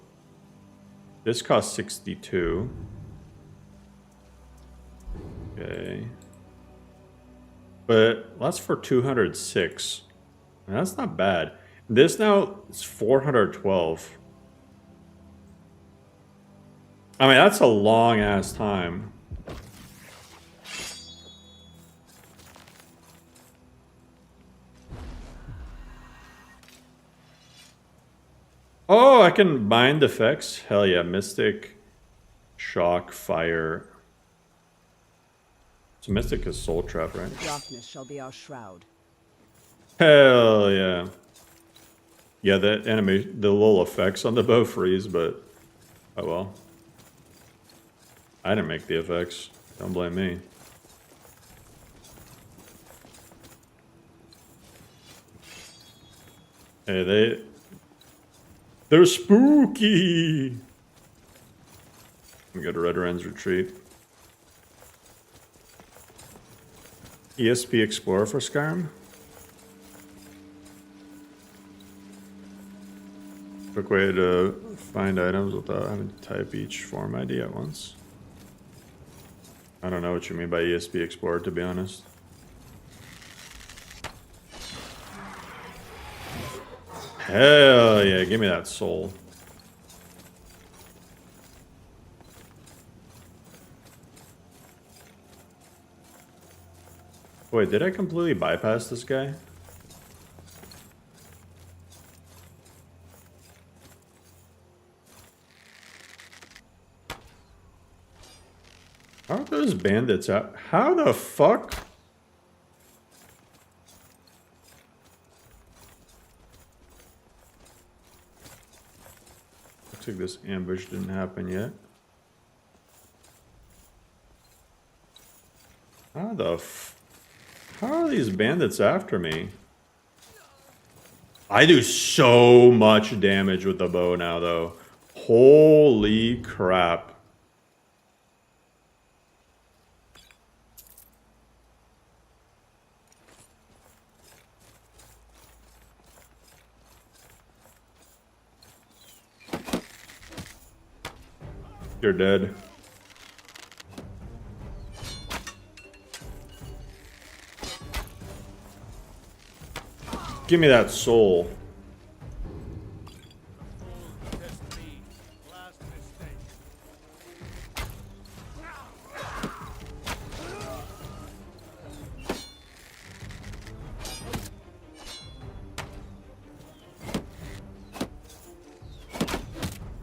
this costs 62. Okay. But that's for 206. That's not bad. This now is 412. I mean, that's a long ass time. Oh, I can bind effects. Hell yeah, Mystic, Shock, Fire. So Mystic is Soul Trap, right? Darkness shall be our shroud. Hell yeah. Yeah, the animation, the little effects on the bow freeze, but oh well. I didn't make the effects. Don't blame me. Hey, they're spooky. We go to Red Wren's Retreat. ESP Explorer for Skyrim. Quick way to find items without having to type each form ID at once. I don't know what you mean by ESP Explorer, to be honest. Hell yeah, give me that soul. Wait, did I completely bypass this guy? How are those bandits out? How the fuck? Looks like this ambush didn't happen yet. How are these bandits after me? I do so much damage with the bow now, though. Holy crap. You're dead. Give me that soul.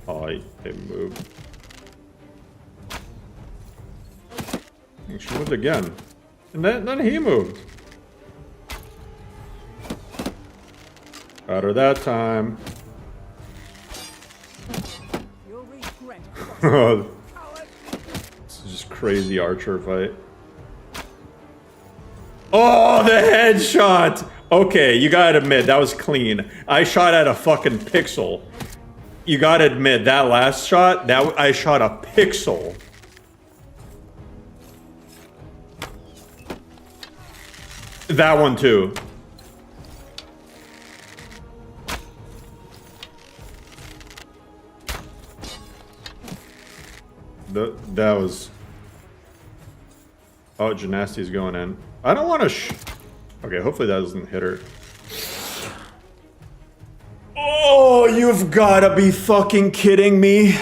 Oh, they moved. She moved again. And then he moved. Got her that time. This is just crazy archer fight. Oh, the headshot! Okay, you gotta admit, that was clean. I shot at a fucking pixel. You gotta admit, that last shot, I shot a pixel. That one too. That was... Oh, Gymnasty's going in. I don't want to okay, hopefully that doesn't hit her. Oh! you've gotta be fucking kidding me.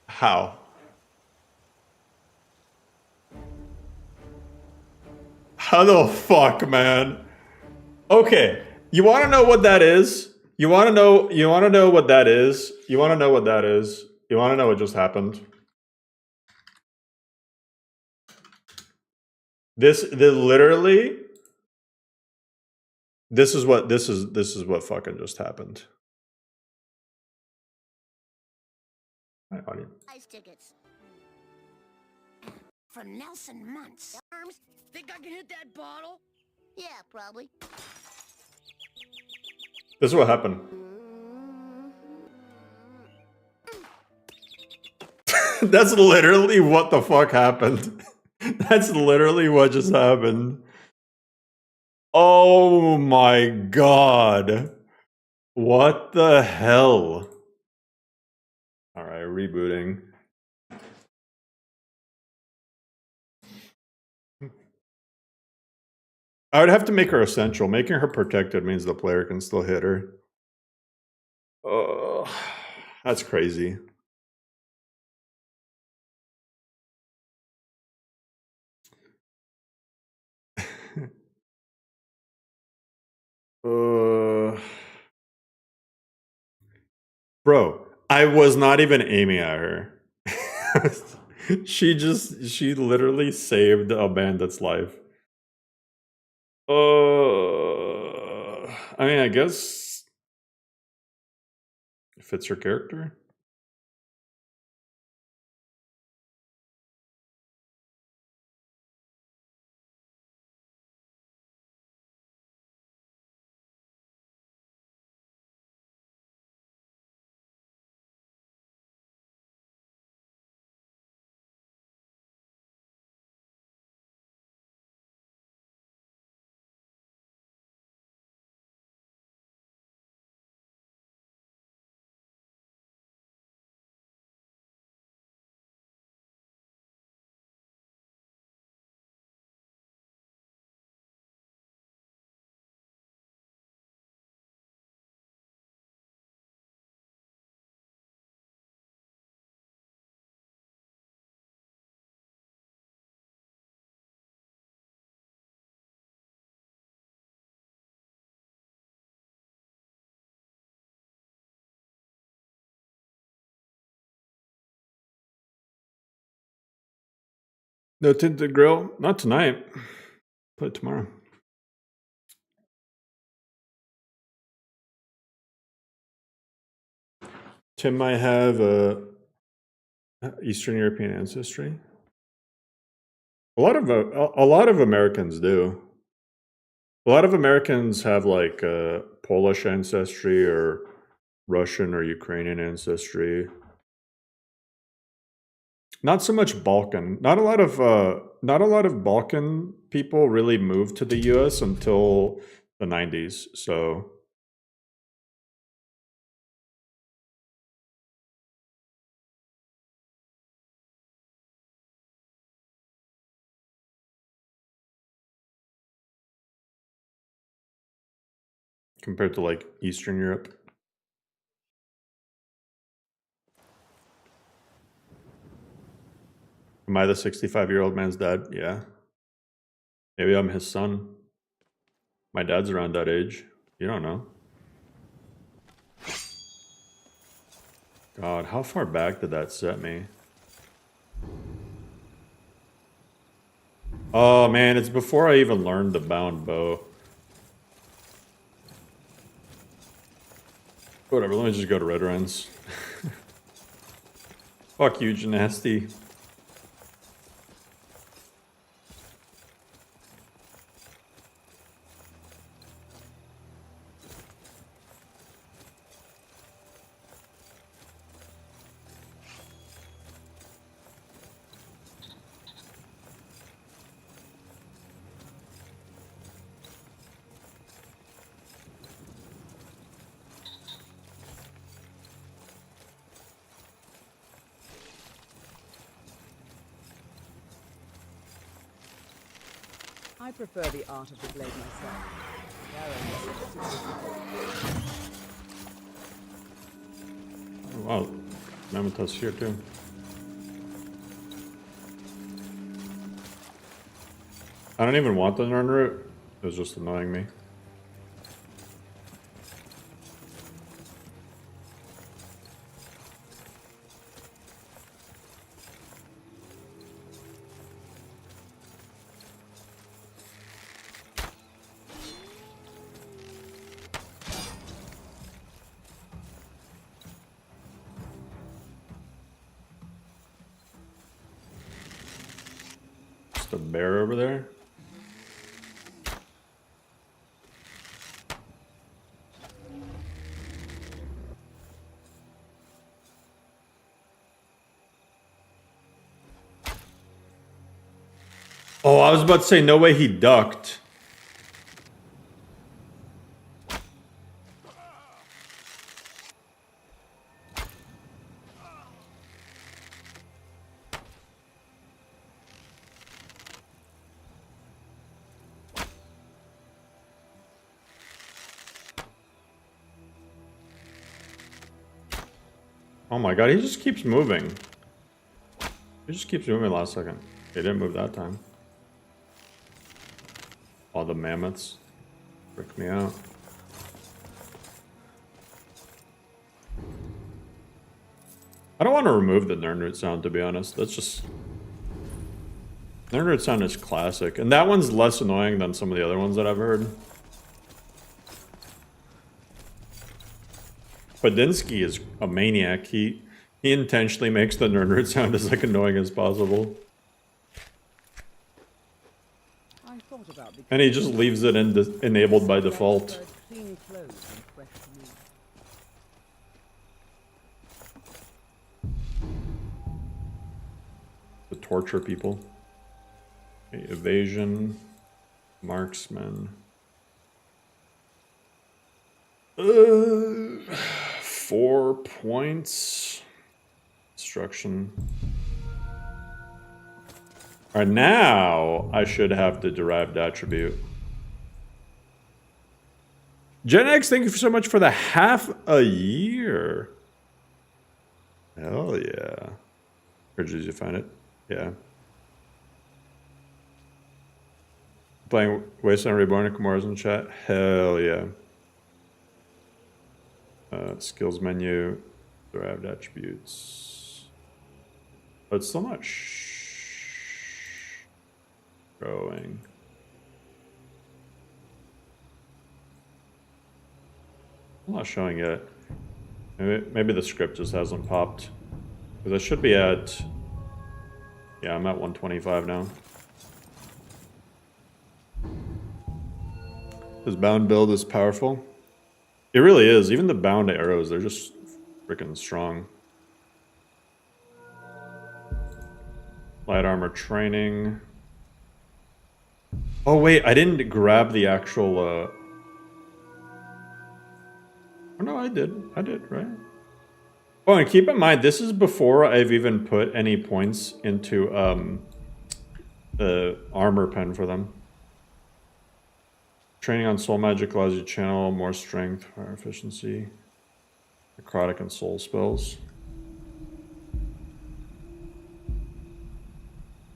How? How the fuck, man? Okay, you want to know what that is? You want to know what that is? You want to know what that is? You want to know what just happened? This literally this is what fucking just happened. My audience. Ice tickets. From Nelson Muntz. Arms? Think I can hit that bottle? Yeah, probably. This is what happened. That's literally what the fuck happened. That's literally what just happened. Oh my god. What the hell? Alright, rebooting. I would have to make her essential. Making her protected means the player can still hit her. Oh, that's crazy. Bro, I was not even aiming at her. She literally saved a bandit's life. I mean, I guess it fits her character. No tinted grill? Not tonight. Play it tomorrow. Tim might have Eastern European ancestry. A lot of Americans do. A lot of Americans have like Polish ancestry or Russian or Ukrainian ancestry. Not so much Balkan. Not a lot of Balkan people really moved to the US until the 90s. So compared to like Eastern Europe. Am I the 65-year-old man's dad? Yeah. Maybe I'm his son. My dad's around that age. You don't know. God, how far back did that set me? Oh man, it's before I even learned the bound bow. Whatever, let me just go to Red Runs. Fuck you, Genasti. I prefer the art of the blade myself. Oh, wow, Mammoth's here too. I don't even want the Nern route. It was just annoying me. Just a bear over there. Oh, I was about to say, no way he ducked. Oh my god, he just keeps moving. He just keeps moving last second. He didn't move that time. All the mammoths freak me out. I don't want to remove the Nernroot sound, to be honest. That's just... Nernroot sound is classic. And that one's less annoying than some of the other ones that I've heard. Padinsky is a maniac. He intentionally makes the Nernroot sound as like annoying as possible. And he just leaves it enabled by default. To torture people. Okay, evasion, marksman. 4 points. Destruction. Alright, now I should have the derived attribute. Gen X, thank you so much for the half a year. Hell yeah. Where did you find it? Yeah. Playing Wasteland Reborn and Kimura's in chat? Hell yeah. Skills menu, derived attributes. But it's still not showing. I'm not showing yet. Maybe the script just hasn't popped. Because I should be at... Yeah, I'm at 125 now. This bound build is powerful. It really is. Even the bound arrows, they're just freaking strong. Light armor training. Oh wait, I didn't grab the actual... Oh no, I did. I did, right? Oh, and keep in mind, this is before I've even put any points into the armor pen for them. Training on soul magic allows you to channel more strength, fire efficiency, necrotic and soul spells.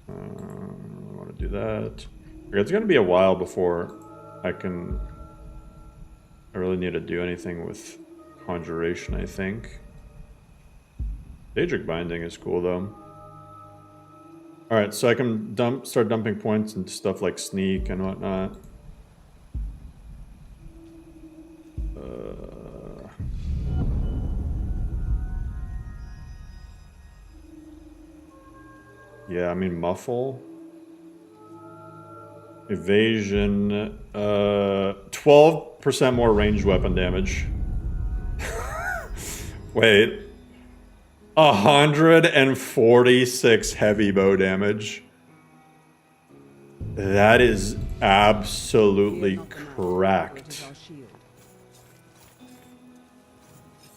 I want to do that. Okay, it's going to be a while before I really need to do anything with conjuration, I think. Daedric binding is cool though. Alright, so I can start dumping points into stuff like sneak and whatnot. Yeah, I mean muffle. Evasion, 12% more ranged weapon damage. Wait. 146 heavy bow damage. That is absolutely cracked.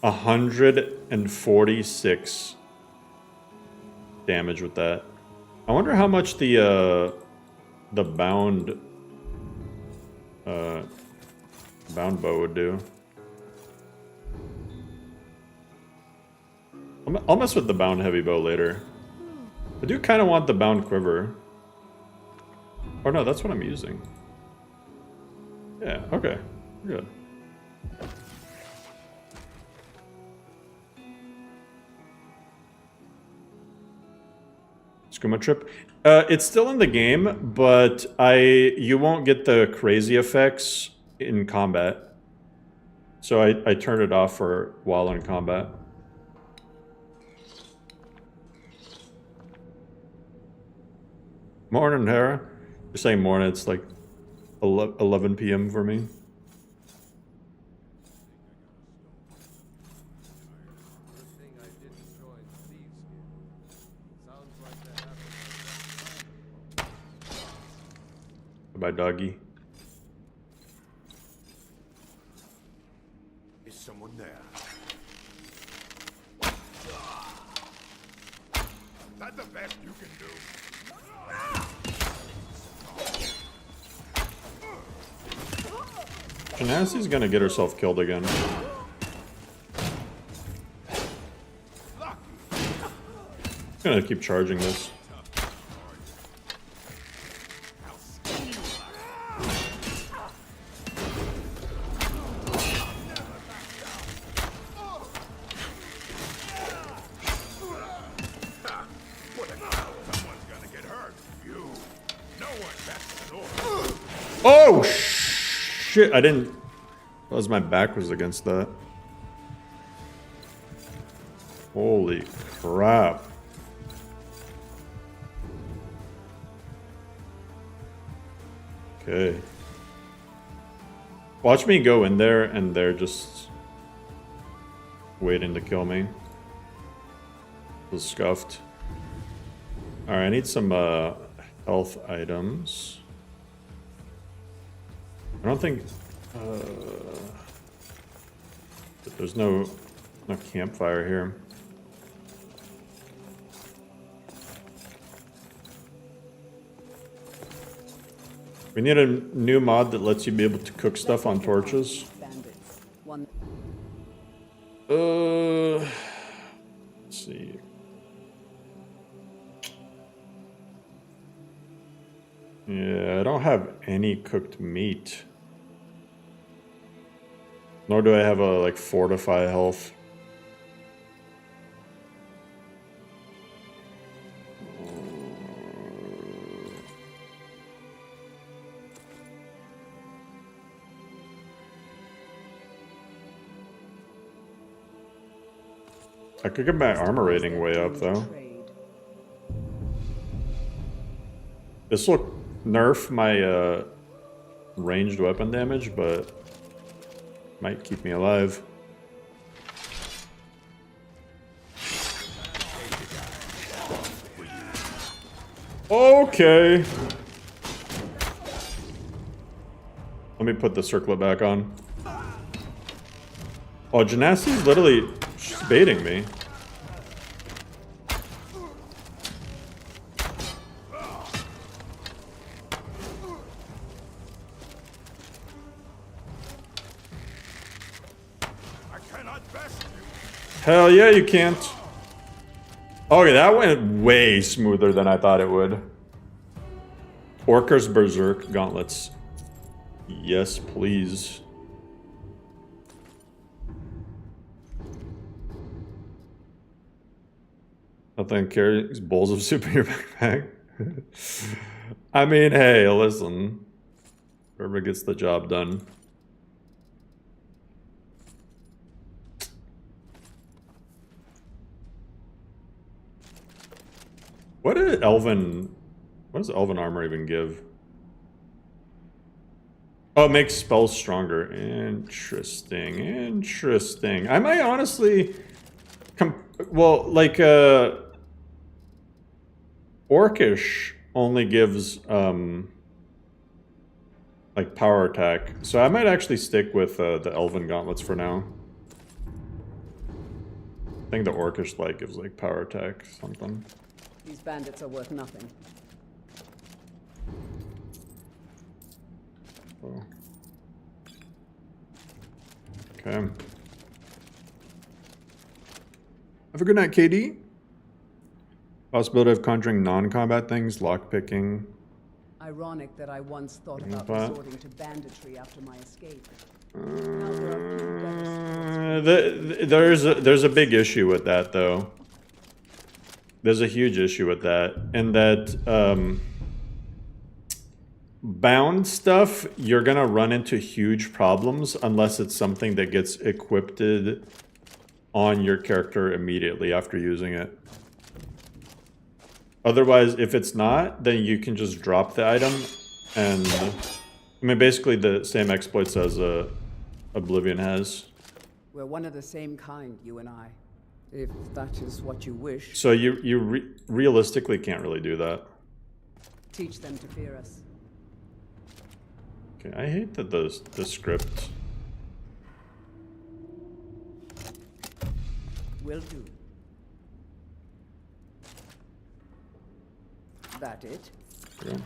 146 damage with that. I wonder how much the bound bound bow would do. I'll mess with the bound heavy bow later. I do kind of want the bound quiver. Oh no, that's what I'm using. Yeah, okay. Good. Skooma trip. It's still in the game, but you won't get the crazy effects in combat. So I turned it off for while in combat. Morning, Hera. You're saying morning, it's like 11 p.m. for me. Bye, doggy. Is someone there? That's the best you can do. Genasy's gonna get herself killed again. I'm gonna keep charging this. Oh shit! I didn't. Realize my back was against that. Holy crap! Okay. Watch me go in there, and they're just waiting to kill me. Was scuffed. All right, I need some health items. I don't think there's no campfire here. We need a new mod that lets you be able to cook stuff on torches. Let's see. Yeah, I don't have any cooked meat. Nor do I have a, like, fortify health. I could get my armor rating way up, though. This will nerf my ranged weapon damage, but might keep me alive. Okay. Let me put the circlet back on. Oh, Genasy's literally baiting me. Hell yeah, you can't. Okay, that went way smoother than I thought it would. Orcus Berserk gauntlets. Yes, please. Nothing carries bowls of soup in your backpack. I mean, hey, listen. Whoever gets the job done. What does elven armor even give? Oh, it makes spells stronger. Interesting. Interesting. I might honestly well, like Orcish only gives like power attack. So I might actually stick with the elven gauntlets for now. I think the Orcish light gives like power attack something. These bandits are worth nothing. Oh. Okay. Have a good night, KD. Possibility of conjuring non-combat things, lockpicking. Ironic that I once thought Bring about up that. resorting to banditry after my escape. There's a big issue with that, though. There's a huge issue with that, and that bound stuff, you're gonna run into huge problems unless it's something that gets equipped on your character immediately after using it. Otherwise, if it's not, then you can just drop the item, and I mean basically the same exploits as Oblivion has. We're one of the same kind, you and I. If that is what you wish. So you realistically can't really do that. Teach them to fear us. Okay, I hate that the script. Will do. That it? Yeah.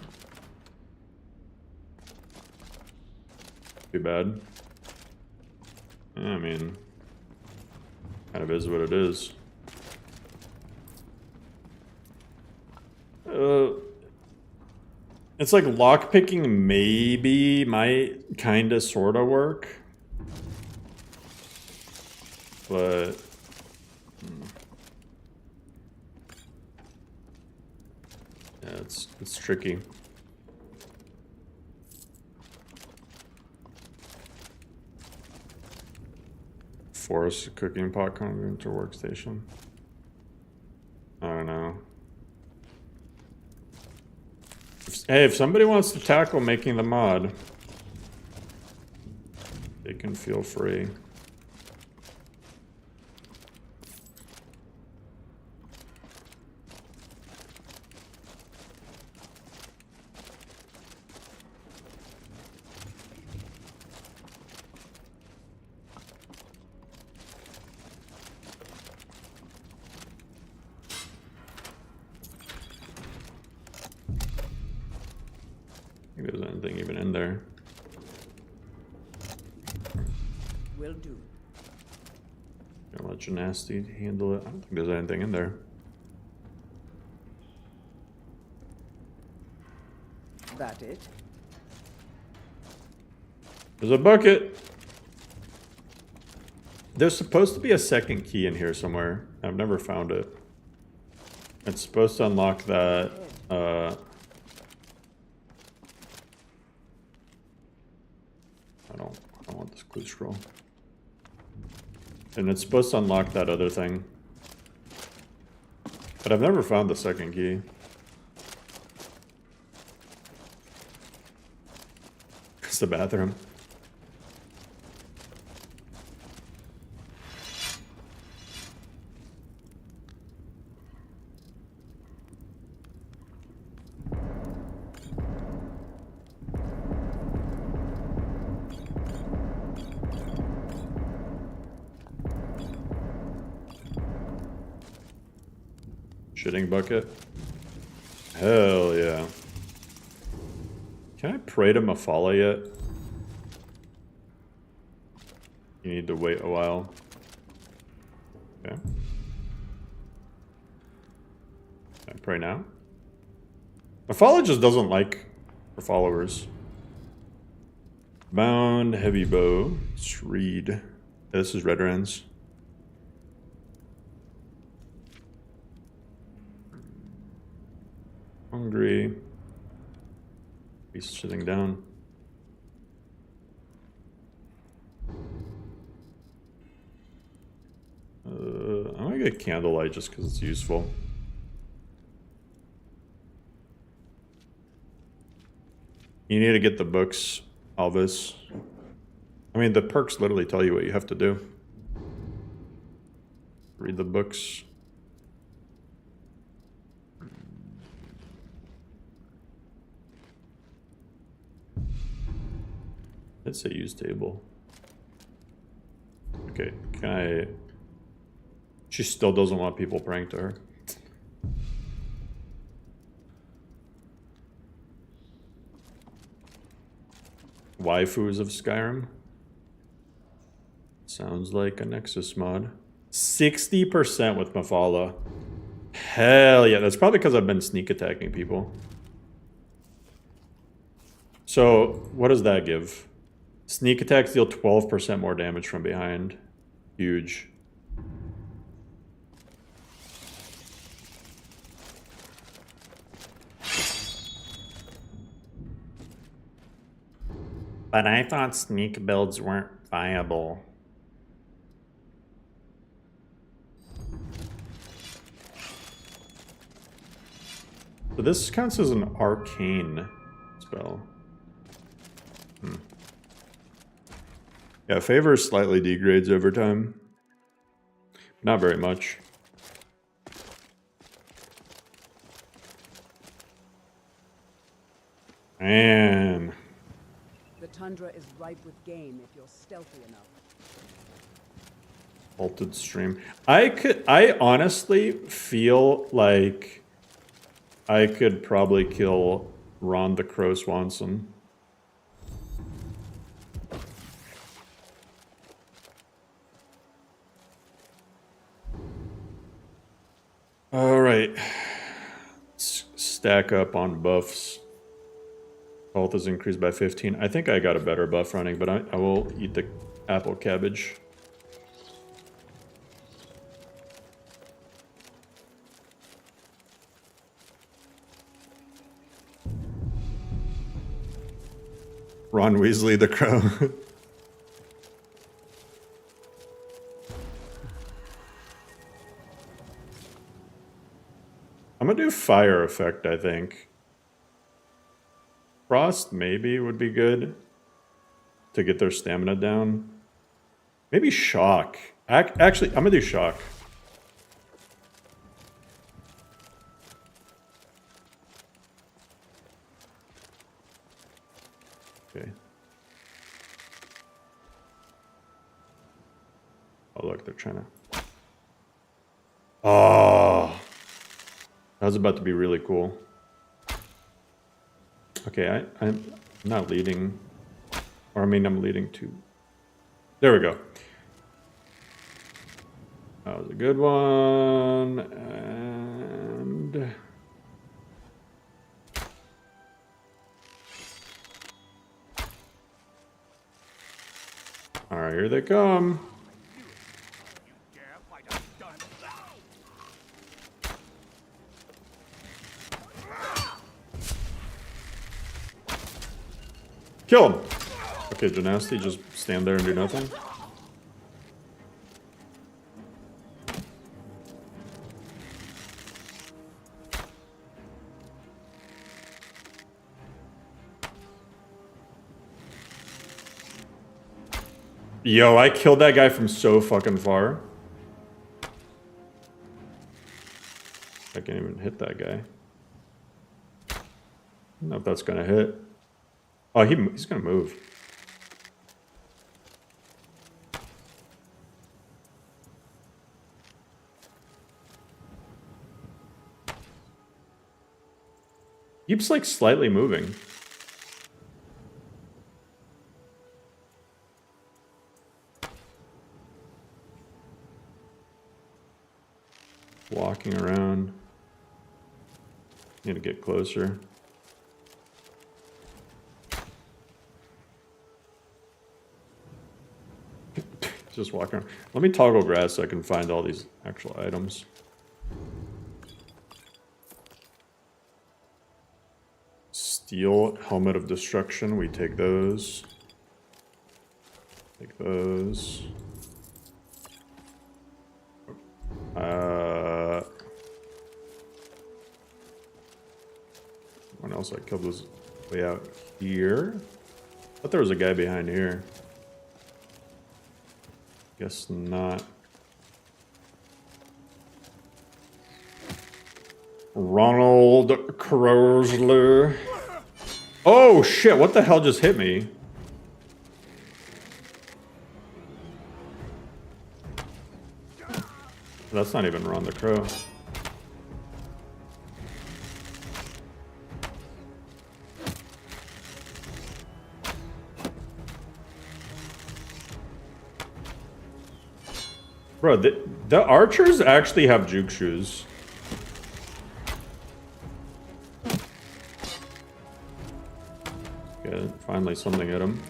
Too bad. I mean, kind of is what it is. It's like lockpicking maybe might kind of sort of work. But yeah, it's tricky. Force a cooking pot coming into workstation. I don't know. Hey, if somebody wants to tackle making the mod, they can feel free. I think there's anything even in there. Will do. Gonna let you nasty handle it. I don't think there's anything in there. That it? There's a bucket. There's supposed to be a second key in here somewhere. I've never found it. It's supposed to unlock that. I don't want this clue scroll. And it's supposed to unlock that other thing. But I've never found the second key. It's the bathroom. Shitting bucket? Hell yeah. Can I pray to Mafala yet? You need to wait a while. Okay. Can I pray now? Mafala just doesn't like her followers. Bound, heavy bow. Let's read. This is Red Rens. Hungry. He's sitting down. I'm gonna get candlelight just because it's useful. You need to get the books, Alvis. I mean, the perks literally tell you what you have to do. Read the books. Let's say use table. Okay, can I... She still doesn't want people praying to her. Waifus of Skyrim. Sounds like a Nexus mod. 60% with Mafala. Hell yeah, that's probably because I've been sneak attacking people. So, what does that give? Sneak attacks deal 12% more damage from behind. Huge. But I thought sneak builds weren't viable. So this counts as an arcane spell. Yeah, favor slightly degrades over time. Not very much. Man. The tundra is ripe with game if you're stealthy enough. Altered stream. I honestly feel like I could probably kill Ron the Crow Swanson. Alright. Let's stack up on buffs. Health is increased by 15. I think I got a better buff running, but I will eat the apple cabbage. Ron Weasley the Crow. I'm gonna do fire effect, I think. Frost maybe would be good to get their stamina down. Maybe shock. Actually, I'm gonna do shock. Okay. Oh look, they're trying to... Oh! That was about to be really cool. Okay, I'm not leading. Or I mean, I'm leading to... There we go. That was a good one. And... Alright, here they come. Kill him! Okay, Genasti, just stand there and do nothing. Yo, I killed that guy from so fucking far. I can't even hit that guy. I don't know if that's gonna hit. Oh, he's gonna move. Keeps like slightly moving. Walking around. Need to get closer. Just walking around. Let me toggle grass so I can find all these actual items. Steel helmet of destruction. We take those. Take those. One else I killed was way out here. I thought there was a guy behind here. Guess not. Ronald Crosler. Oh shit, what the hell just hit me? That's not even Ron the Crow. Bro, the archers actually have juke shoes. Okay, finally something hit him.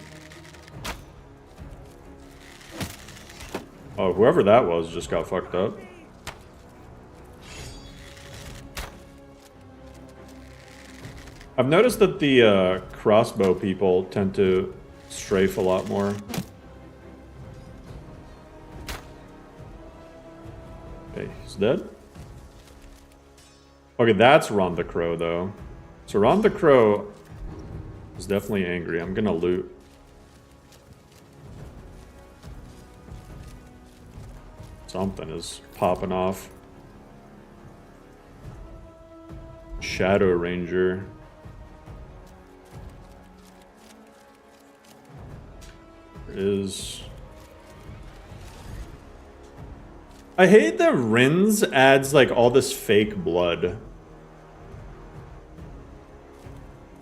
Oh, whoever that was just got fucked up. I've noticed that the crossbow people tend to strafe a lot more. Okay, he's dead. Okay, that's Ron the Crow, though. So Ron the Crow is definitely angry. I'm gonna loot. Something is popping off. Shadow Ranger. Is I hate that Rins adds like all this fake blood.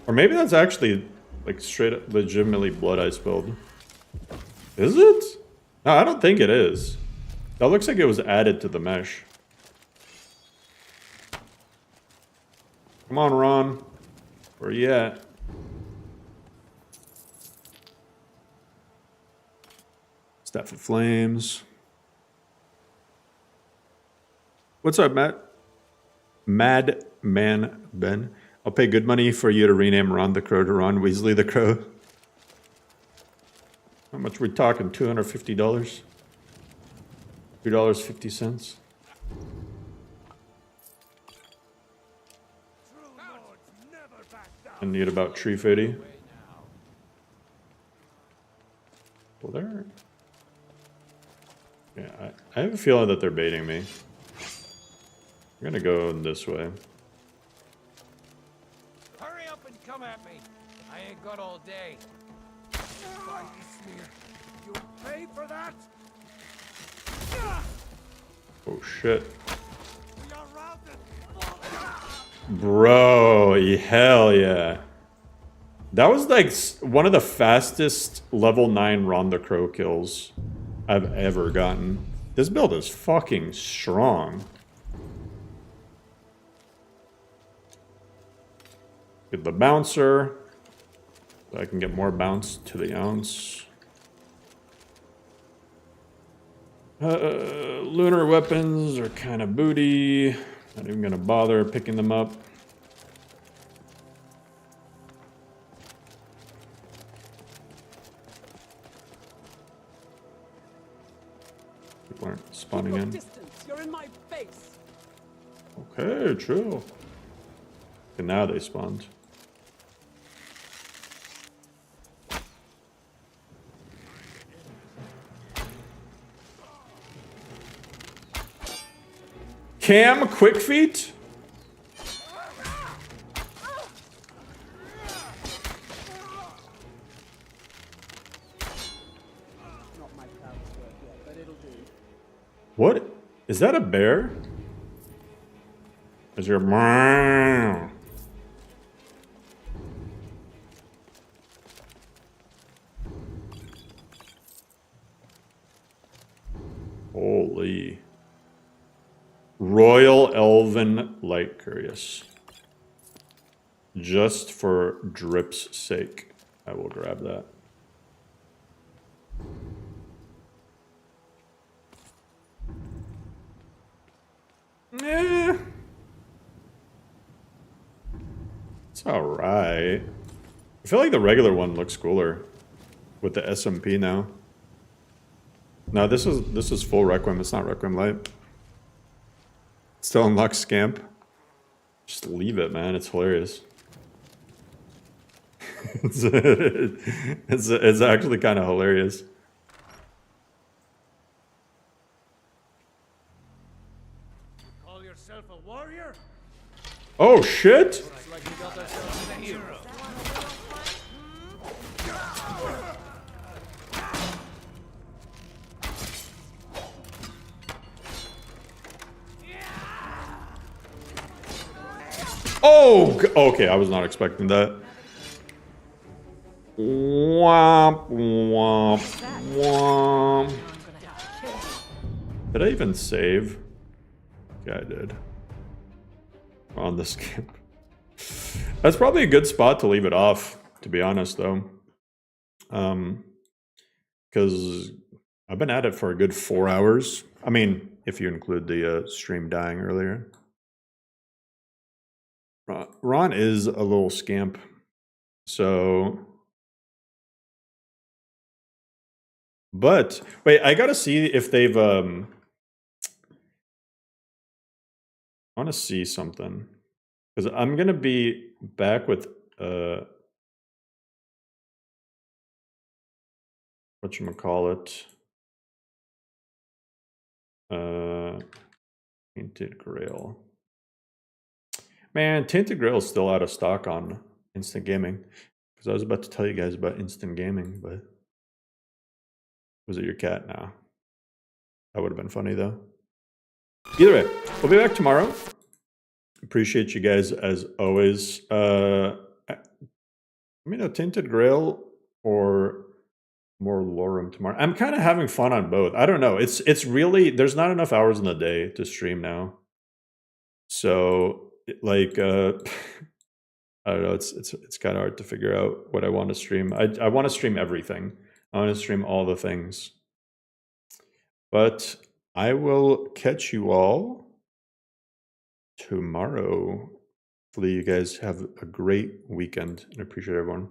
Or maybe that's actually like straight up legitimately blood I spilled. Is it? No, I don't think it is. That looks like it was added to the mesh. Come on, Ron. Where you at? Staff of Flames. What's up, Matt? Madman Ben. I'll pay good money for you to rename Ron the Crow to Ron Weasley the Crow. How much are we talking? $250? $2.50. I need about 350. Well, they're... Yeah, I have a feeling that they're baiting me. I'm gonna go this way. Hurry up and come at me. I ain't got all day. Fight you, smear. You'll pay for that. Oh shit. Bro, hell yeah. That was like one of the fastest level 9 Ron the Crow kills I've ever gotten. This build is fucking strong. Get the bouncer. So I can get more bounce to the ounce. Lunar weapons are kind of booty. Not even gonna bother picking them up. People aren't spawning in. You're in my face. Okay, chill. And now they spawned. Cam quick feet? What? Is that a bear? Is your Holy. Royal Elven Light Curious. Just for drip's sake, I will grab that. Eh. It's alright. I feel like the regular one looks cooler with the SMP now. No, this is full Requiem. It's not Requiem Light. Still unlock Scamp. Just leave it, man. It's hilarious. it's actually kind of hilarious. Call yourself a warrior? Oh shit! Looks like we got ourselves a hero. Oh, okay. I was not expecting that. Womp, womp, womp. Did I even save? Yeah, I did. On the skip. That's probably a good spot to leave it off, to be honest, though. Because I've been at it for a good 4 hours. I mean, if you include the stream dying earlier. Ron is a little scamp. So... But, wait, I gotta see if they've... I want to see something. Because I'm gonna be back with... whatchamacallit? Tainted Grail. Man, Tainted Grail is still out of stock on Instant Gaming. Because I was about to tell you guys about Instant Gaming, but... Was it your cat? No. That would have been funny, though. Either way, we'll be back tomorrow. Appreciate you guys, as always. I mean, a Tainted Grail or more LoreRim tomorrow. I'm kind of having fun on both. I don't know. It's really... There's not enough hours in the day to stream now. So, like... I don't know, it's kind of hard to figure out what I want to stream. I want to stream everything. I want to stream all the things. But I will catch you all tomorrow. Hopefully you guys have a great weekend and appreciate everyone.